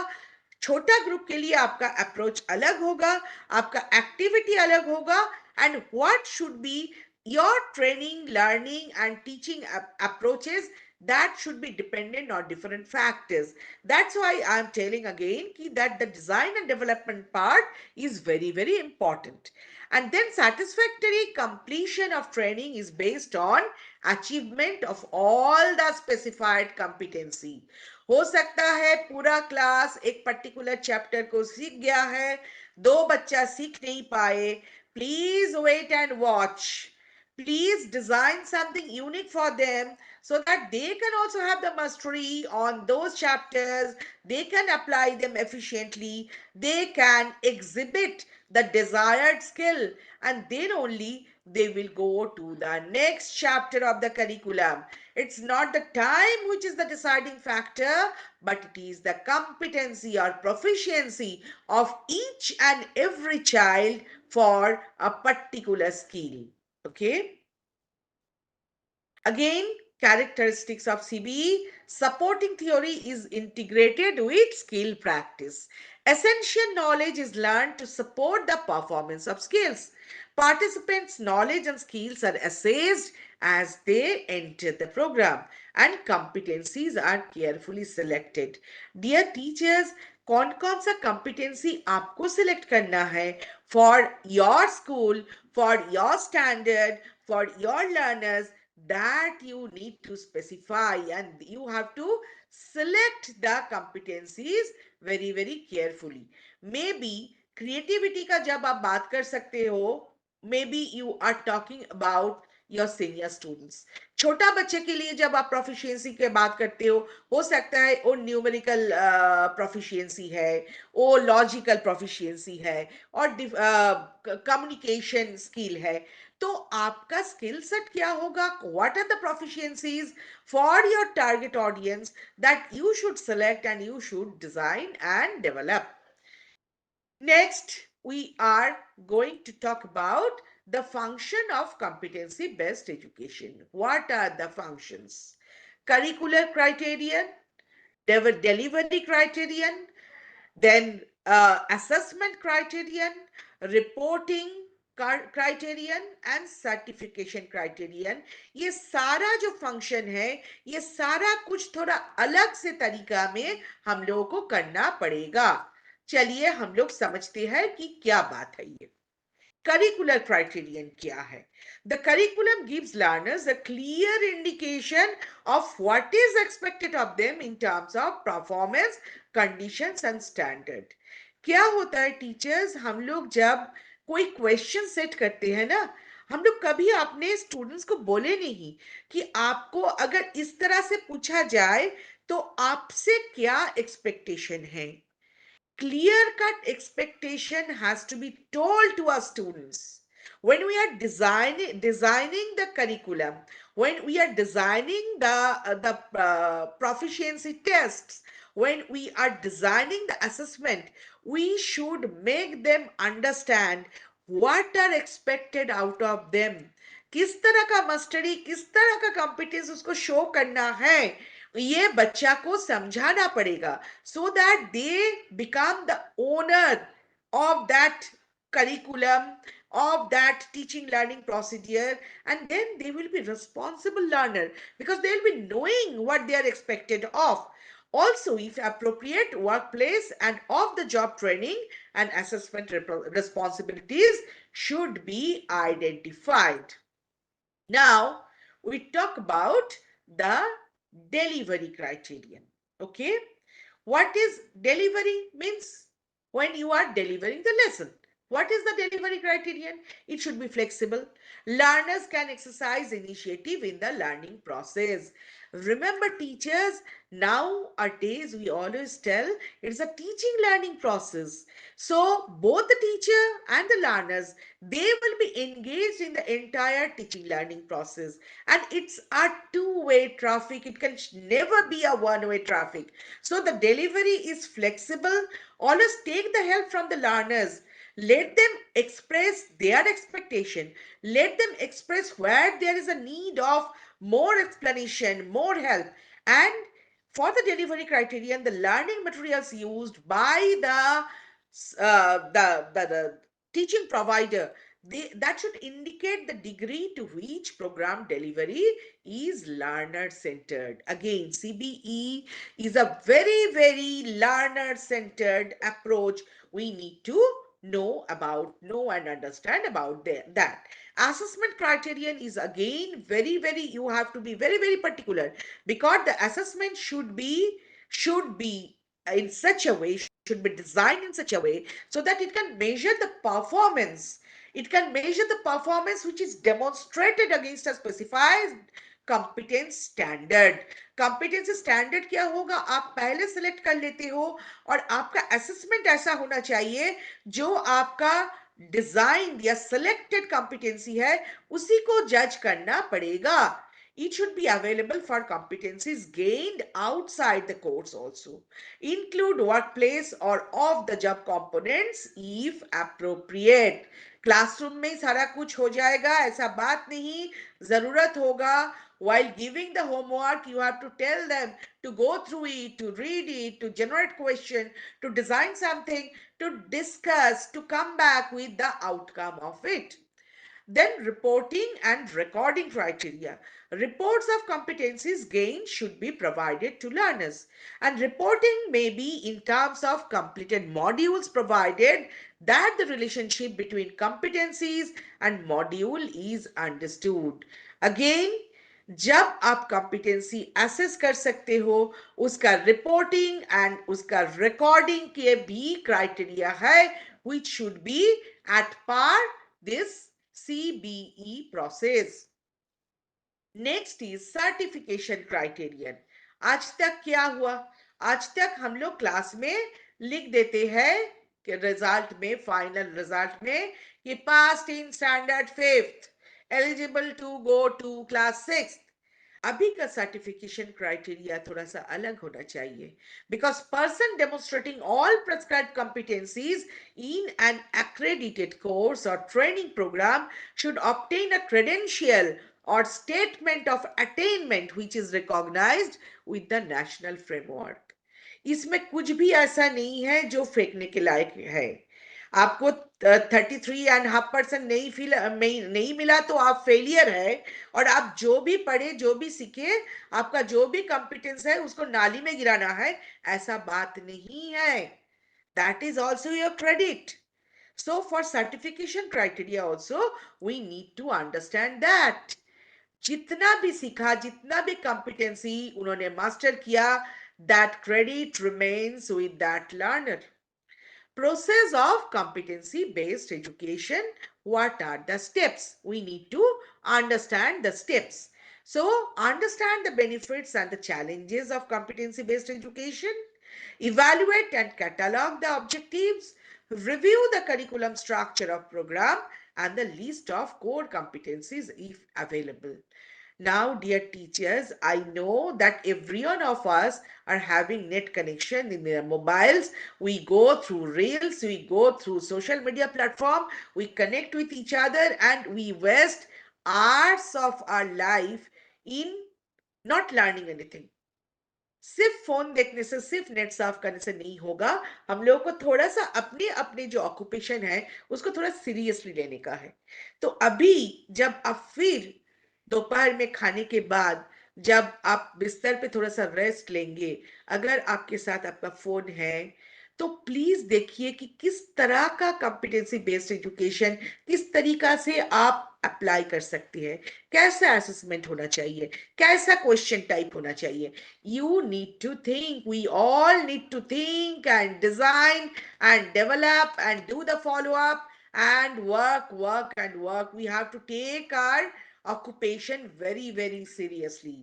छोटा ग्रुप के लिए आपका अप्रोच अलग होगा, आपका एक्टिविटी अलग होगा, and what should be your training, learning, and teaching approaches, that should be dependent on different factors. That's why I'm telling again that the design and development part is very, very important. And then satisfactory completion of training is based on achievement of all the specified competency. हो सकता है पूरा class एक particular chapter को सीख गया है, दो बच्चा सीख नहीं पाए. Please wait and watch. Please design something unique for them so that they can also have the mastery on those chapters. They can apply them efficiently. They can exhibit the desired skill, and then only they will go to the next chapter of the curriculum. It's not the time which is the deciding factor, but it is the competency or proficiency of each and every child for a particular skill. Okay. Again, characteristics of CBE, supporting theory is integrated with skill practice. Essential knowledge is learned to support the performance of skills. Participants' knowledge and skills are assessed as they enter the program, and competencies are carefully selected. Dear teachers, कौन सा competency आपको select करना है for your school, for your standard, for your learners, that you need to specify, and you have to select the competencies very, very carefully. Maybe creativity का जब आप बात कर सकते हो, maybe you are talking about your senior students. छोटा बच्चे के लिए जब आप प्रोफिशिएंसी के बात करते हो सकता है वो न्यूमेरिकल प्रोफिशिएंसी है, वो लॉजिकल प्रोफिशिएंसी है, और कम्युनिकेशन स्किल है. तो आपका स्किल सेट क्या होगा, what are the proficiencies for your target audience, that you should select and you should design and develop. Next, we are going to talk about the function of competency-based education. What are the functions? Curricular criterion, delivery criterion, then assessment criterion, reporting criterion, and certification criterion. ये सारा जो function है, ये सारा कुछ थोड़ा अलग से तरीका में हम लोगों को करना पड़ेगा. चलिए हम लोग समझते हैं कि क्या बात है. ये curricular criterion क्या है? The curriculum gives learners a clear indication of what is expected of them in terms of performance, conditions and standard. क्या होता है टीचर्स, हम लोग जब कोई क्वेश्चन सेट करते हैं ना, हम लोग कभी अपने स्टूडेंट्स को बोले नहीं कि आपको अगर इस तरह से पूछा जाए तो आपसे क्या एक्सपेक्टेशन है. Clear cut expectation has to be told to our students. When we are designing the curriculum, when we are designing the proficiency tests, when we are designing the assessment, we should make them understand what are expected out of them. किस तरह का mastery, किस तरह का competence उसको show करना है ये बच्चा को समझाना पड़ेगा, so that they become the owner of that curriculum, of that teaching learning procedure, and then they will be responsible learner because they'll be knowing what they are expected of. Also, if appropriate, workplace and off the job training and assessment responsibilities should be identified. Now, we talk about the delivery criterion. Okay, what is delivery means? When you are delivering the lesson, what is the delivery criterion? It should be flexible. Learners can exercise initiative in the learning process. Remember, teachers, nowadays we always tell it's a teaching learning process. So both the teacher and the learners, they will be engaged in the entire teaching learning process, and it's a two-way traffic. It can never be a one-way traffic. So the delivery is flexible. Always take the help from the learners. Let them express their expectation. Let them express where there is a need of more explanation, more help. And for the delivery criterion, the learning materials used by the teaching provider, that should indicate the degree to which program delivery is learner centered. Again, CBE is a very, very learner centered approach. We need to know and understand about that. Assessment criterion is again very, very, you have to be very, very particular, because the assessment should be in such a way, should be designed in such a way so that it can measure the performance. It can measure the performance which is demonstrated against a specified competence standard. Competency standard क्या होगा, आप पहले select कर लेते हो, और आपका assessment ऐसा होना चाहिए जो आपका डिजाइन या सिलेक्टेड कॉम्पिटेंसी है उसी को जज करना पड़ेगा. It should be available for competencies gained outside the course also. Include workplace or off the job components if appropriate. Classroom में सारा कुछ हो जाएगा ऐसा बात नहीं, जरूरत होगा. While giving the homework, you have to tell them to go through it, to read it, to generate question, to design something, to discuss, to come back with the outcome of it. Then reporting and recording criteria. Reports of competencies gained should be provided to learners. And reporting may be in terms of completed modules, provided that the relationship between competencies and module is understood. Again, जब आप competency assess कर सकते हो, उसका reporting and उसका recording के भी criteria है, which should be at par this CBE process. Next is certification criterion. आज तक क्या हुआ, आज तक हम लोग क्लास में लिख देते हैं कि रिजल्ट में, फाइनल रिजल्ट में, कि pass in standard fifth, eligible to go to class six. अभी का सर्टिफिकेशन क्राइटेरिया थोड़ा सा अलग होना चाहिए, because person demonstrating all prescribed competencies in an accredited course or training program should obtain a credential or statement of attainment which is recognized with the national framework. इसमें कुछ भी ऐसा नहीं है जो फेंकने के लायक है. आपको 33.5% नहीं मिला तो आप फेलियर है, और आप जो भी पढ़े, जो भी सीखे, आपका जो भी कॉम्पिटेंस है उसको नाली में गिराना है, ऐसा बात नहीं है. That is also your credit. So for certification criteria also, we need to understand that जितना भी सीखा, जितना भी competency उन्होंने मास्टर किया, that credit remains with that learner. Process of competency based education. What are the steps? We need to understand the steps. So understand the benefits and the challenges of competency based education. Evaluate and catalog the objectives. Review the curriculum structure of program and the list of core competencies if available. Now, dear teachers, I know that every one of us are having net connection in their mobiles. We go through reels, we go through social media platform, we connect with each other, and we waste hours of our life in not learning anything. सिर्फ phone देखने से, सिर्फ net साफ करने से नहीं होगा। हम लोगों को थोड़ा सा अपने अपने जो ऑक्यूपेशन है उसको थोड़ा सीरियसली लेने का है। तो अभी जब आप फिर दोपहर में खाने के बाद जब आप बिस्तर पे थोड़ा सा रेस्ट लेंगे, अगर आपके साथ आपका फोन है, तो प्लीज देखिए कि किस तरह का कॉम्पिटेंसी बेस्ड एजुकेशन, किस तरीका से आप अप्लाई कर सकती है, कैसा असेसमेंट होना चाहिए, कैसा क्वेश्चन टाइप होना चाहिए। You need to think. We all need to think and design and develop and do the follow up and work, work, and work. We have to take our occupation very, very seriously.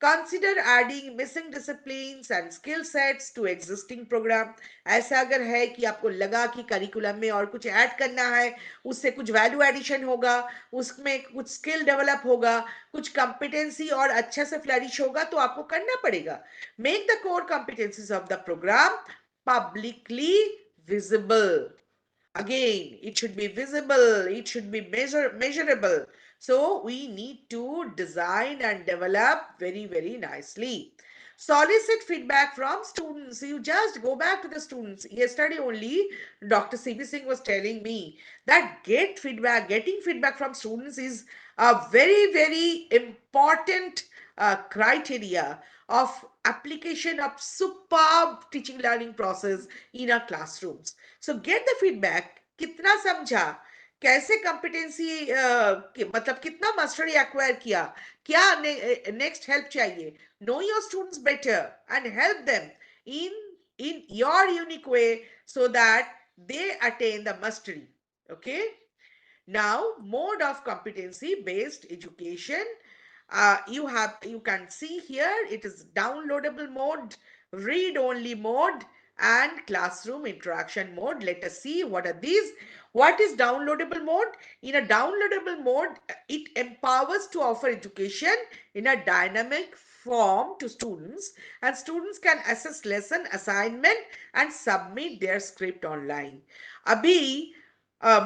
Consider adding missing disciplines and skill sets to existing program. ऐसा अगर है कि आपको लगा कि curriculum में और कुछ ऐड करना है, उससे कुछ वैल्यू एडिशन होगा, उसमें कुछ स्किल डेवलप होगा, कुछ कंपिटेंसी और अच्छे से फ्लरिश होगा, तो आपको करना पड़ेगा। Make the core competencies of the program publicly visible. Again, it should be visible, it should be measurable. So we need to design and develop very, very nicely. Solicit feedback from students. You just go back to the students. Yesterday only, Dr. CB Singh was telling me that getting feedback from students is a very, very important criteria of application of superb teaching learning process in our classrooms. So get the feedback. कितना समझा, कैसे competency मतलब कितना mastery acquire किया, क्या next help चाहिए। Know your students better and help them in your unique way so that they attain the mastery. Okay. Now, mode of competency based education. You can see here it is downloadable mode, read only mode, and classroom interaction mode. Let us see what are these. What is downloadable mode? In a downloadable mode, it empowers to offer education in a dynamic form to students, and students can assess lesson assignment and submit their script online. Abhi,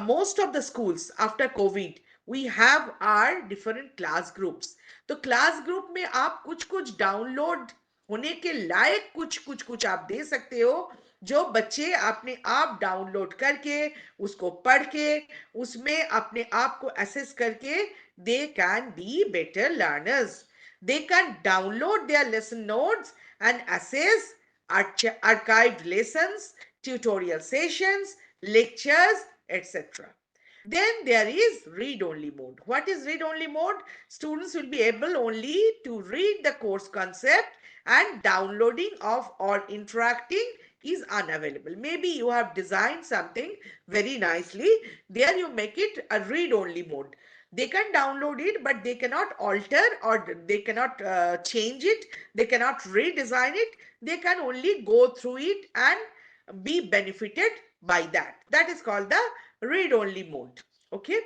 most of the schools after COVID, we have our different class groups. तो class group में आप कुछ कुछ download होने के लायक कुछ आप दे सकते हो, जो बच्चे अपने आप डाउनलोड करके उसको पढ़ के उसमें अपने आप को असेस करके they can be better learners. They can download their lesson notes and assess archived lessons, tutorial sessions, lectures, etc. Then there is read only mode. What is read only mode? Students will be able only to read the course concept, and downloading of or interacting is unavailable. Maybe you have designed something very nicely. There you make it a read only mode. They can download it, but they cannot alter or they cannot change it. They cannot redesign it. They can only go through it and be benefited by that. That is called the read only mode. Okay.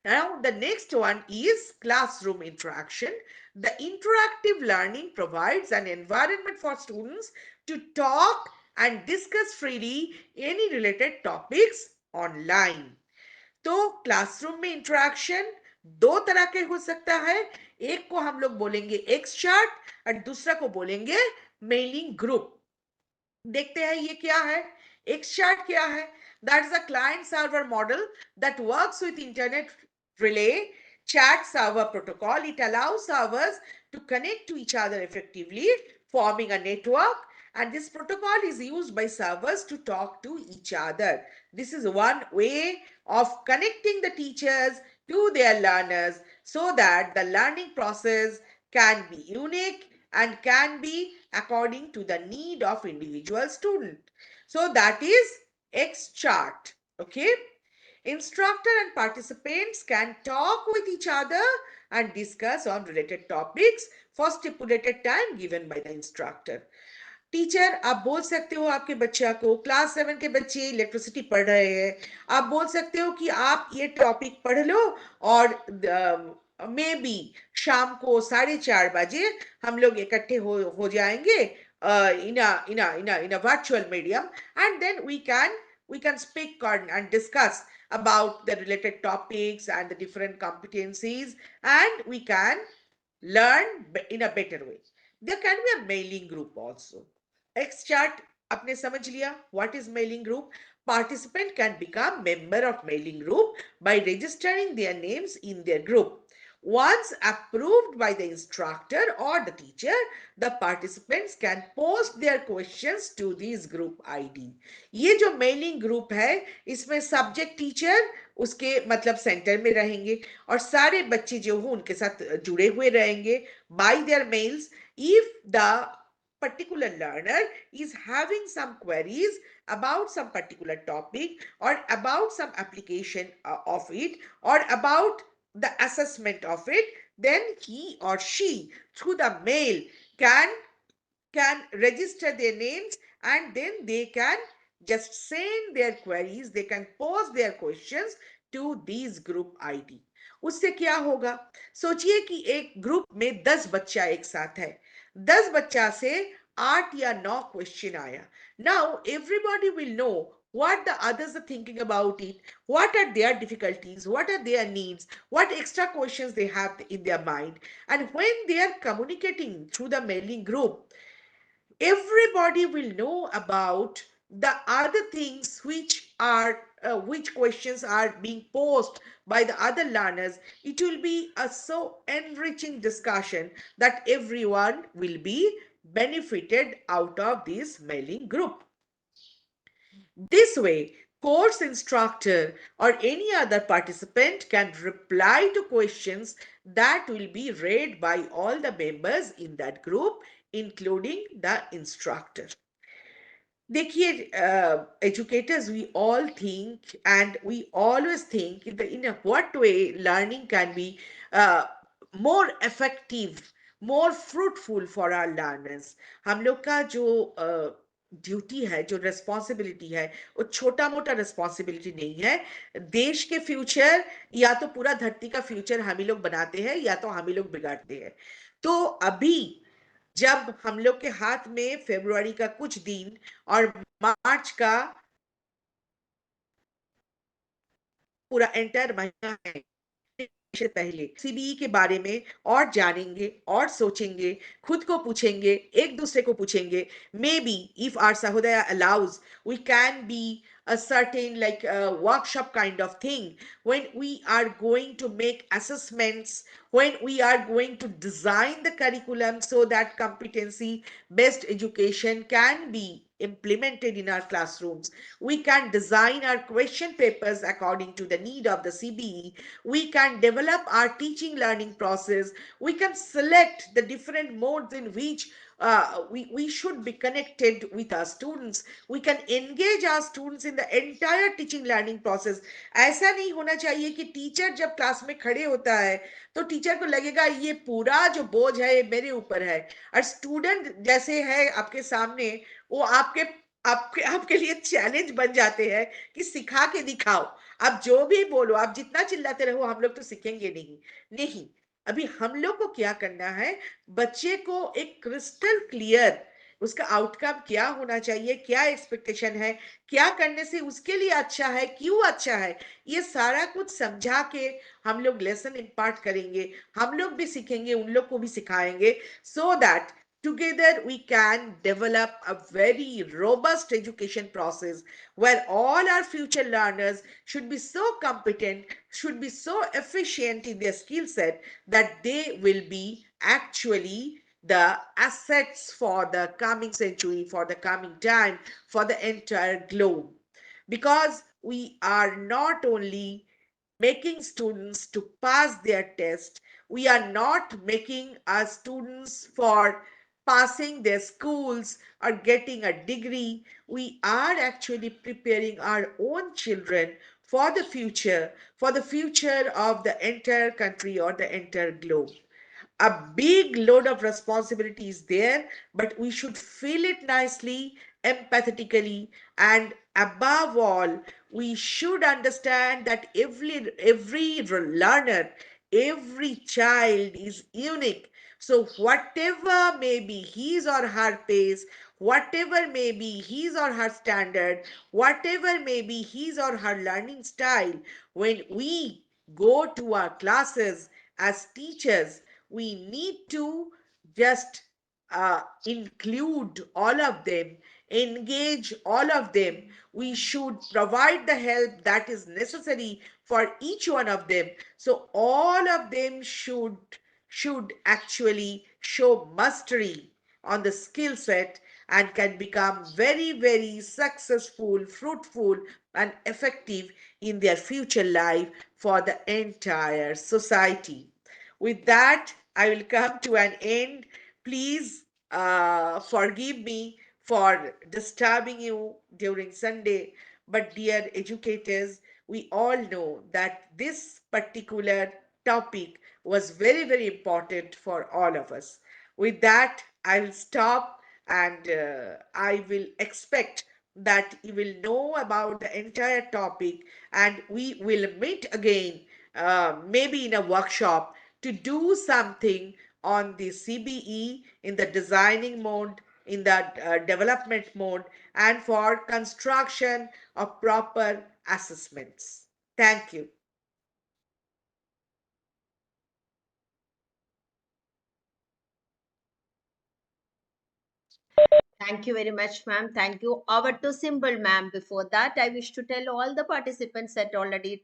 Now, the next one is classroom interaction. The interactive learning provides an environment for students to talk and discuss freely any related topics online. तो classroom में interaction दो तरह के हो सकता है। एक को हम लोग बोलेंगे एक्स चार्ट और दूसरा को बोलेंगे मेलिंग ग्रुप। देखते हैं ये क्या है। एक चार्ट क्या है? That is a client server model that works with internet relay chat server protocol. It allows servers to connect to each other effectively, forming a network, and this protocol is used by servers to talk to each other. This is one way of connecting the teachers to their learners so that the learning process can be unique and can be according to the need of individual student. So that is X chart. Okay. Instructor and participants can talk with each other and discuss on related topics for stipulated time given by the instructor. Teacher आप बोल सकते हो आपके बच्चा को, class 7 के बच्चे electricity पढ़ रहे हैं, आप बोल सकते हो कि आप ये टॉपिक पढ़ लो और मे बी शाम को 4:30 बजे हम लोग इकट्ठे हो जाएंगे in a virtual medium, and then we can speak and discuss about the related topics and the different competencies, and we can learn in a better way. There can be a mailing group also. X chart आपने समझ लिया what is mailing group. Participant can become member of mailing group by registering their names in their group. Once approved by the instructor or the teacher, the participants can post their questions to this group ID. ये जो mailing group है इसमें subject teacher उसके मतलब centre में रहेंगे और सारे बच्चे जो हों उनके साथ जुड़े हुए रहेंगे by their mails. If the particular learner is having some queries about some particular topic or about some application of it or about the assessment of it, then he or she through the mail can can register their names, and then they can just send their queries, they can post their questions to these group id. उससे क्या होगा? सोचिए कि एक group में 10 बच्चा एक साथ है, 10 बच्चा से 8 या 9 क्वेश्चन आया. Now everybody will know what the others are thinking about it, what are their difficulties, what are their needs, what extra questions they have in their mind. And when they are communicating through the mailing group, everybody will know about the other things which questions are being posed by the other learners. It will be a so enriching discussion that everyone will be benefited out of this mailing group. This way, course instructor or any other participant can reply to questions that will be read by all the members in that group, including the instructor. देखिए, educators, we all think and we always think in a what way learning can be uh, more effective, more fruitful for our learners. हम लोग का जो duty है, जो responsibility है, वो छोटा मोटा रेस्पॉन्सिबिलिटी नहीं है. देश के फ्यूचर या तो पूरा धरती का फ्यूचर हम ही लोग बनाते हैं या तो हम ही लोग बिगाड़ते हैं. तो अभी जब हम लोग के हाथ में फरवरी का कुछ दिन और मार्च का पूरा एंटायर महीना है, से पहले सीबीई के बारे में और जानेंगे और सोचेंगे, खुद को पूछेंगे, एक दूसरे को पूछेंगे. Maybe if our Sahodaya allows, we can be a certain like a workshop kind of thing when we are going to make assessments, when we are going to design the curriculum so that competency based education can be implemented in our classrooms. We can design our question papers according to the need of the CBE. We can develop our teaching learning process. We can select the different modes in which we should be connected with our students. We can engage our students in the entire teaching learning process. ऐसा नहीं होना चाहिए कि teacher जब class में खड़े होता है तो टीचर को लगेगा ये पूरा जो बोझ है ये मेरे ऊपर है, और स्टूडेंट जैसे है आपके सामने वो आपके आपके आपके लिए चैलेंज बन जाते हैं कि सिखा के दिखाओ. आप जो भी बोलो, आप जितना चिल्लाते रहो, हम लोग तो सीखेंगे नहीं. नहीं, अभी हम लोग को क्या करना है, बच्चे को एक क्रिस्टल क्लियर उसका आउटकम क्या होना चाहिए, क्या एक्सपेक्टेशन है, क्या करने से उसके लिए अच्छा है, क्यों अच्छा है, ये सारा कुछ समझा के हम लोग लेसन इम्पार्ट करेंगे. हम लोग भी सीखेंगे, उन लोग को भी सिखाएंगे, so that together we can develop a very robust education process where all our future learners should be so competent, should be so efficient in their skill set that they will be actually the assets for the coming century, for the coming time, for the entire globe. Because we are not only making students to pass their test, we are not making our students for passing their schools or getting a degree. We are actually preparing our own children for the future of the entire country or the entire globe. A big load of responsibility is there, but we should feel it nicely, empathetically, and above all, we should understand that every learner, every child is unique. So whatever may be his or her pace, whatever may be his or her standard, whatever may be his or her learning style, when we go to our classes as teachers, we need to just include all of them, engage all of them. We should provide the help that is necessary for each one of them. So all of them should actually show mastery on the skill set and can become very, very successful, fruitful, and effective in their future life for the entire society. With that, I will come to an end. Please forgive me for disturbing you during Sunday. But, dear educators, we all know that this particular topic was very, very important for all of us. With that, I will stop and I will expect that you will know about the entire topic and we will meet again, maybe in a workshop to do something on the CBE in the designing mode, in the development mode, and for construction of proper assessments. Thank you. Thank you very much, ma'am. Thank you. Over to Symbol, ma'am. Before that, I wish to tell all the participants that already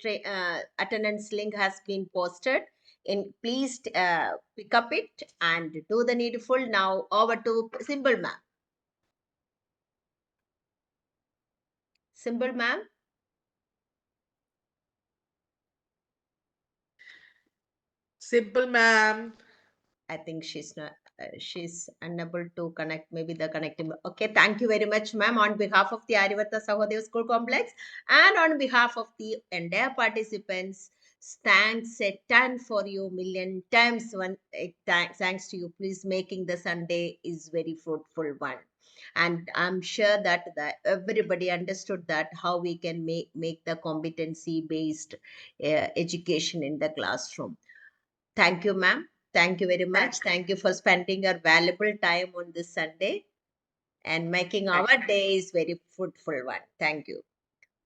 attendance link has been posted. In please pick up it and do the needful. Now over to Symbol, ma'am. Symbol, ma'am. Simple, ma'am. I think she's not. She's unable to connect. Maybe the connecting. Okay, thank you very much, ma'am. On behalf of the Arivata Sahodaya School Complex and on behalf of the entire participants, thanks a ton for you million times. Thanks to you. Please making the Sunday is very fruitful one, and I'm sure that everybody understood that how we can make the competency based education in the classroom. Thank you, ma'am. Thank you very Thank much. you. Thank you for spending your valuable time on this Sunday and making Thank our days very fruitful one. Thank you.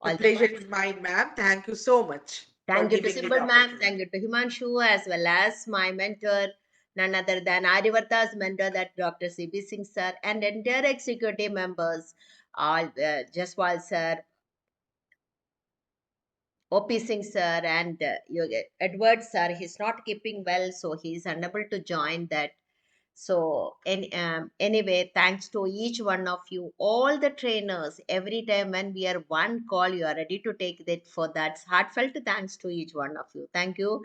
The All the pleasure best. is mine, ma'am. Thank you so much for Thank you to giving me Simple the ma'am. opportunity. Thank you to Himanshu as well as my mentor, none other than Arivarta's mentor, that Dr. C.B. Singh sir, and entire executive members, all Jaswal sir, O.P. Singh sir, and Edward sir. He's not keeping well, so he's unable to join that. So, anyway, thanks to each one of you, all the trainers. Every time when we are one call, you are ready to take that for that. Heartfelt thanks to each one of you. Thank you.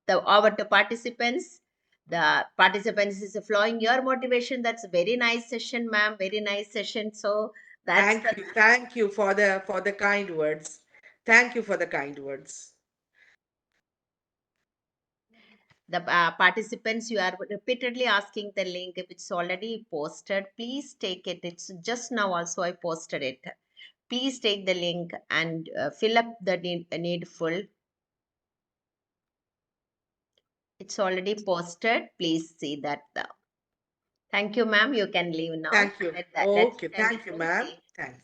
The participants. The participants is flowing your motivation. That's a very nice session, ma'am. Very nice session. So that's the Thank you for the kind words. Thank you for the kind words. participants. You are repeatedly asking the link. If it's already posted, please take it. It's just now also I posted it. Please take the link and fill up the needful. It's already posted. Please see that. Thank you, ma'am. You can leave now. Thank you. Let's Okay, thank you, continue. ma'am. Thank you.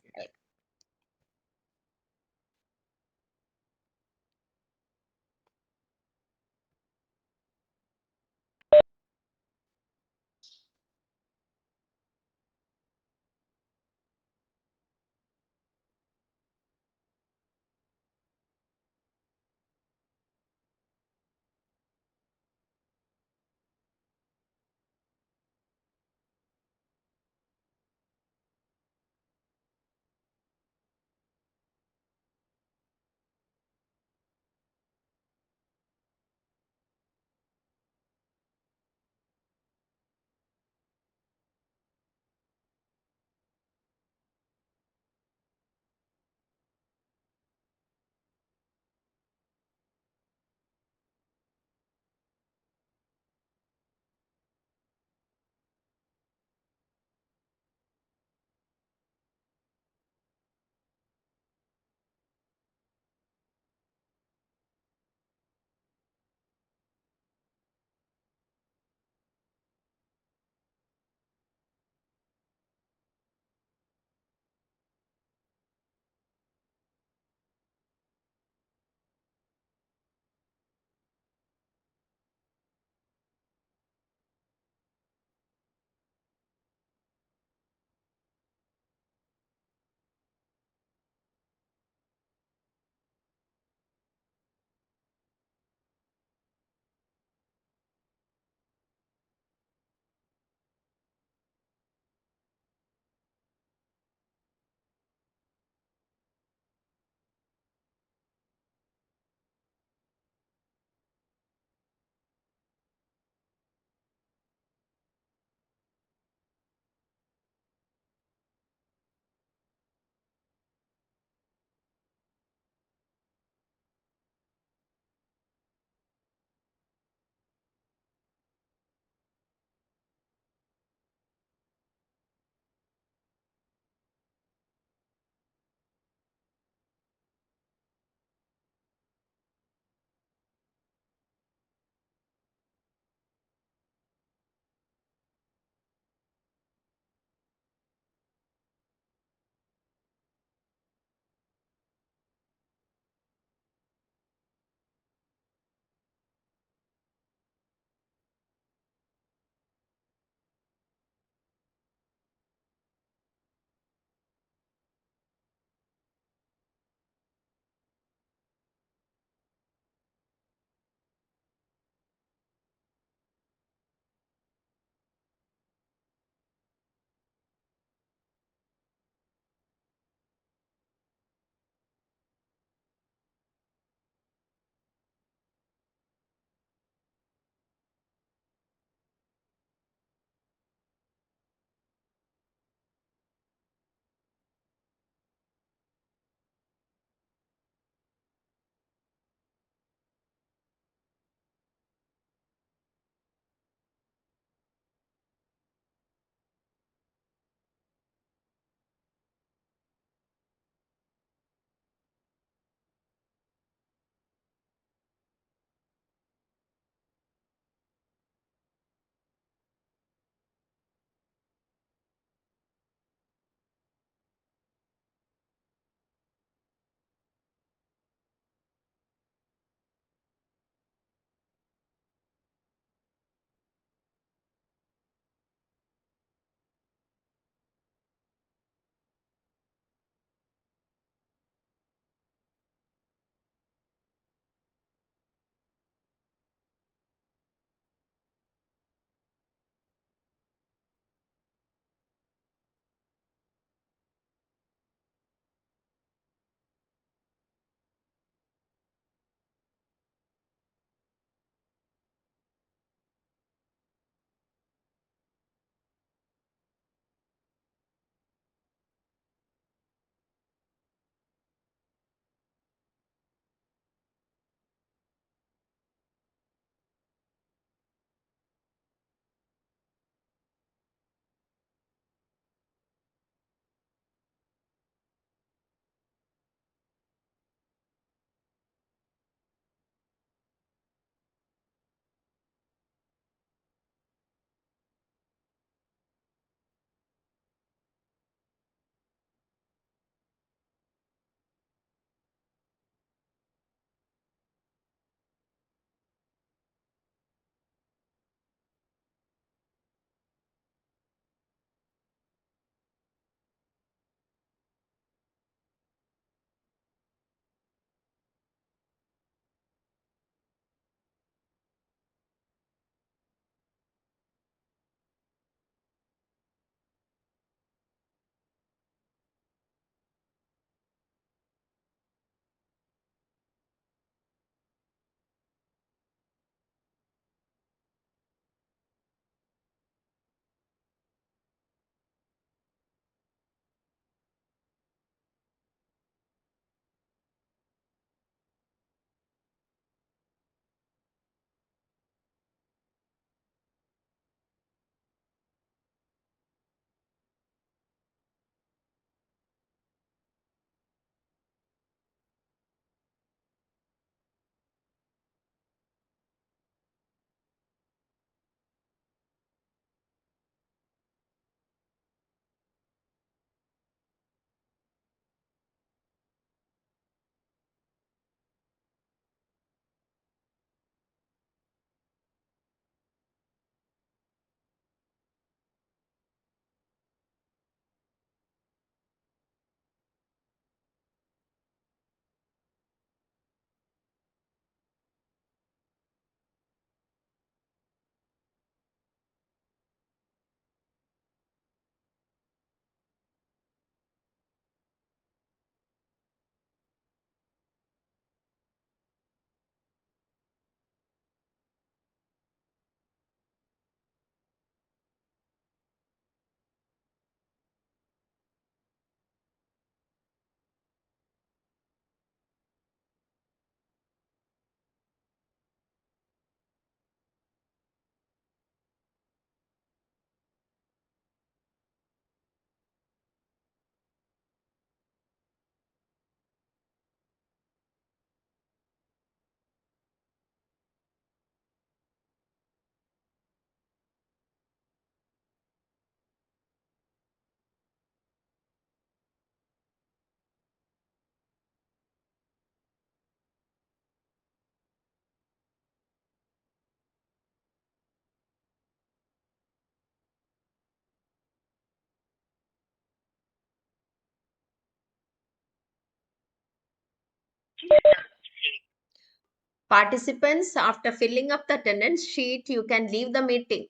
Participants, after filling up the attendance sheet, you can leave the meeting.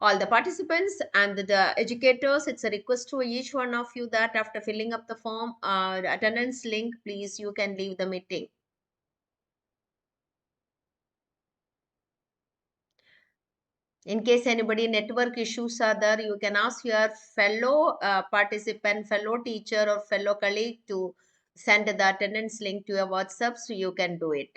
All the participants and the educators, it's a request to each one of you that after filling up the form, attendance link, please, you can leave the meeting. In case anybody network issues are there, you can ask your fellow participant, fellow teacher or fellow colleague to send the attendance link to your WhatsApp, so you can do it.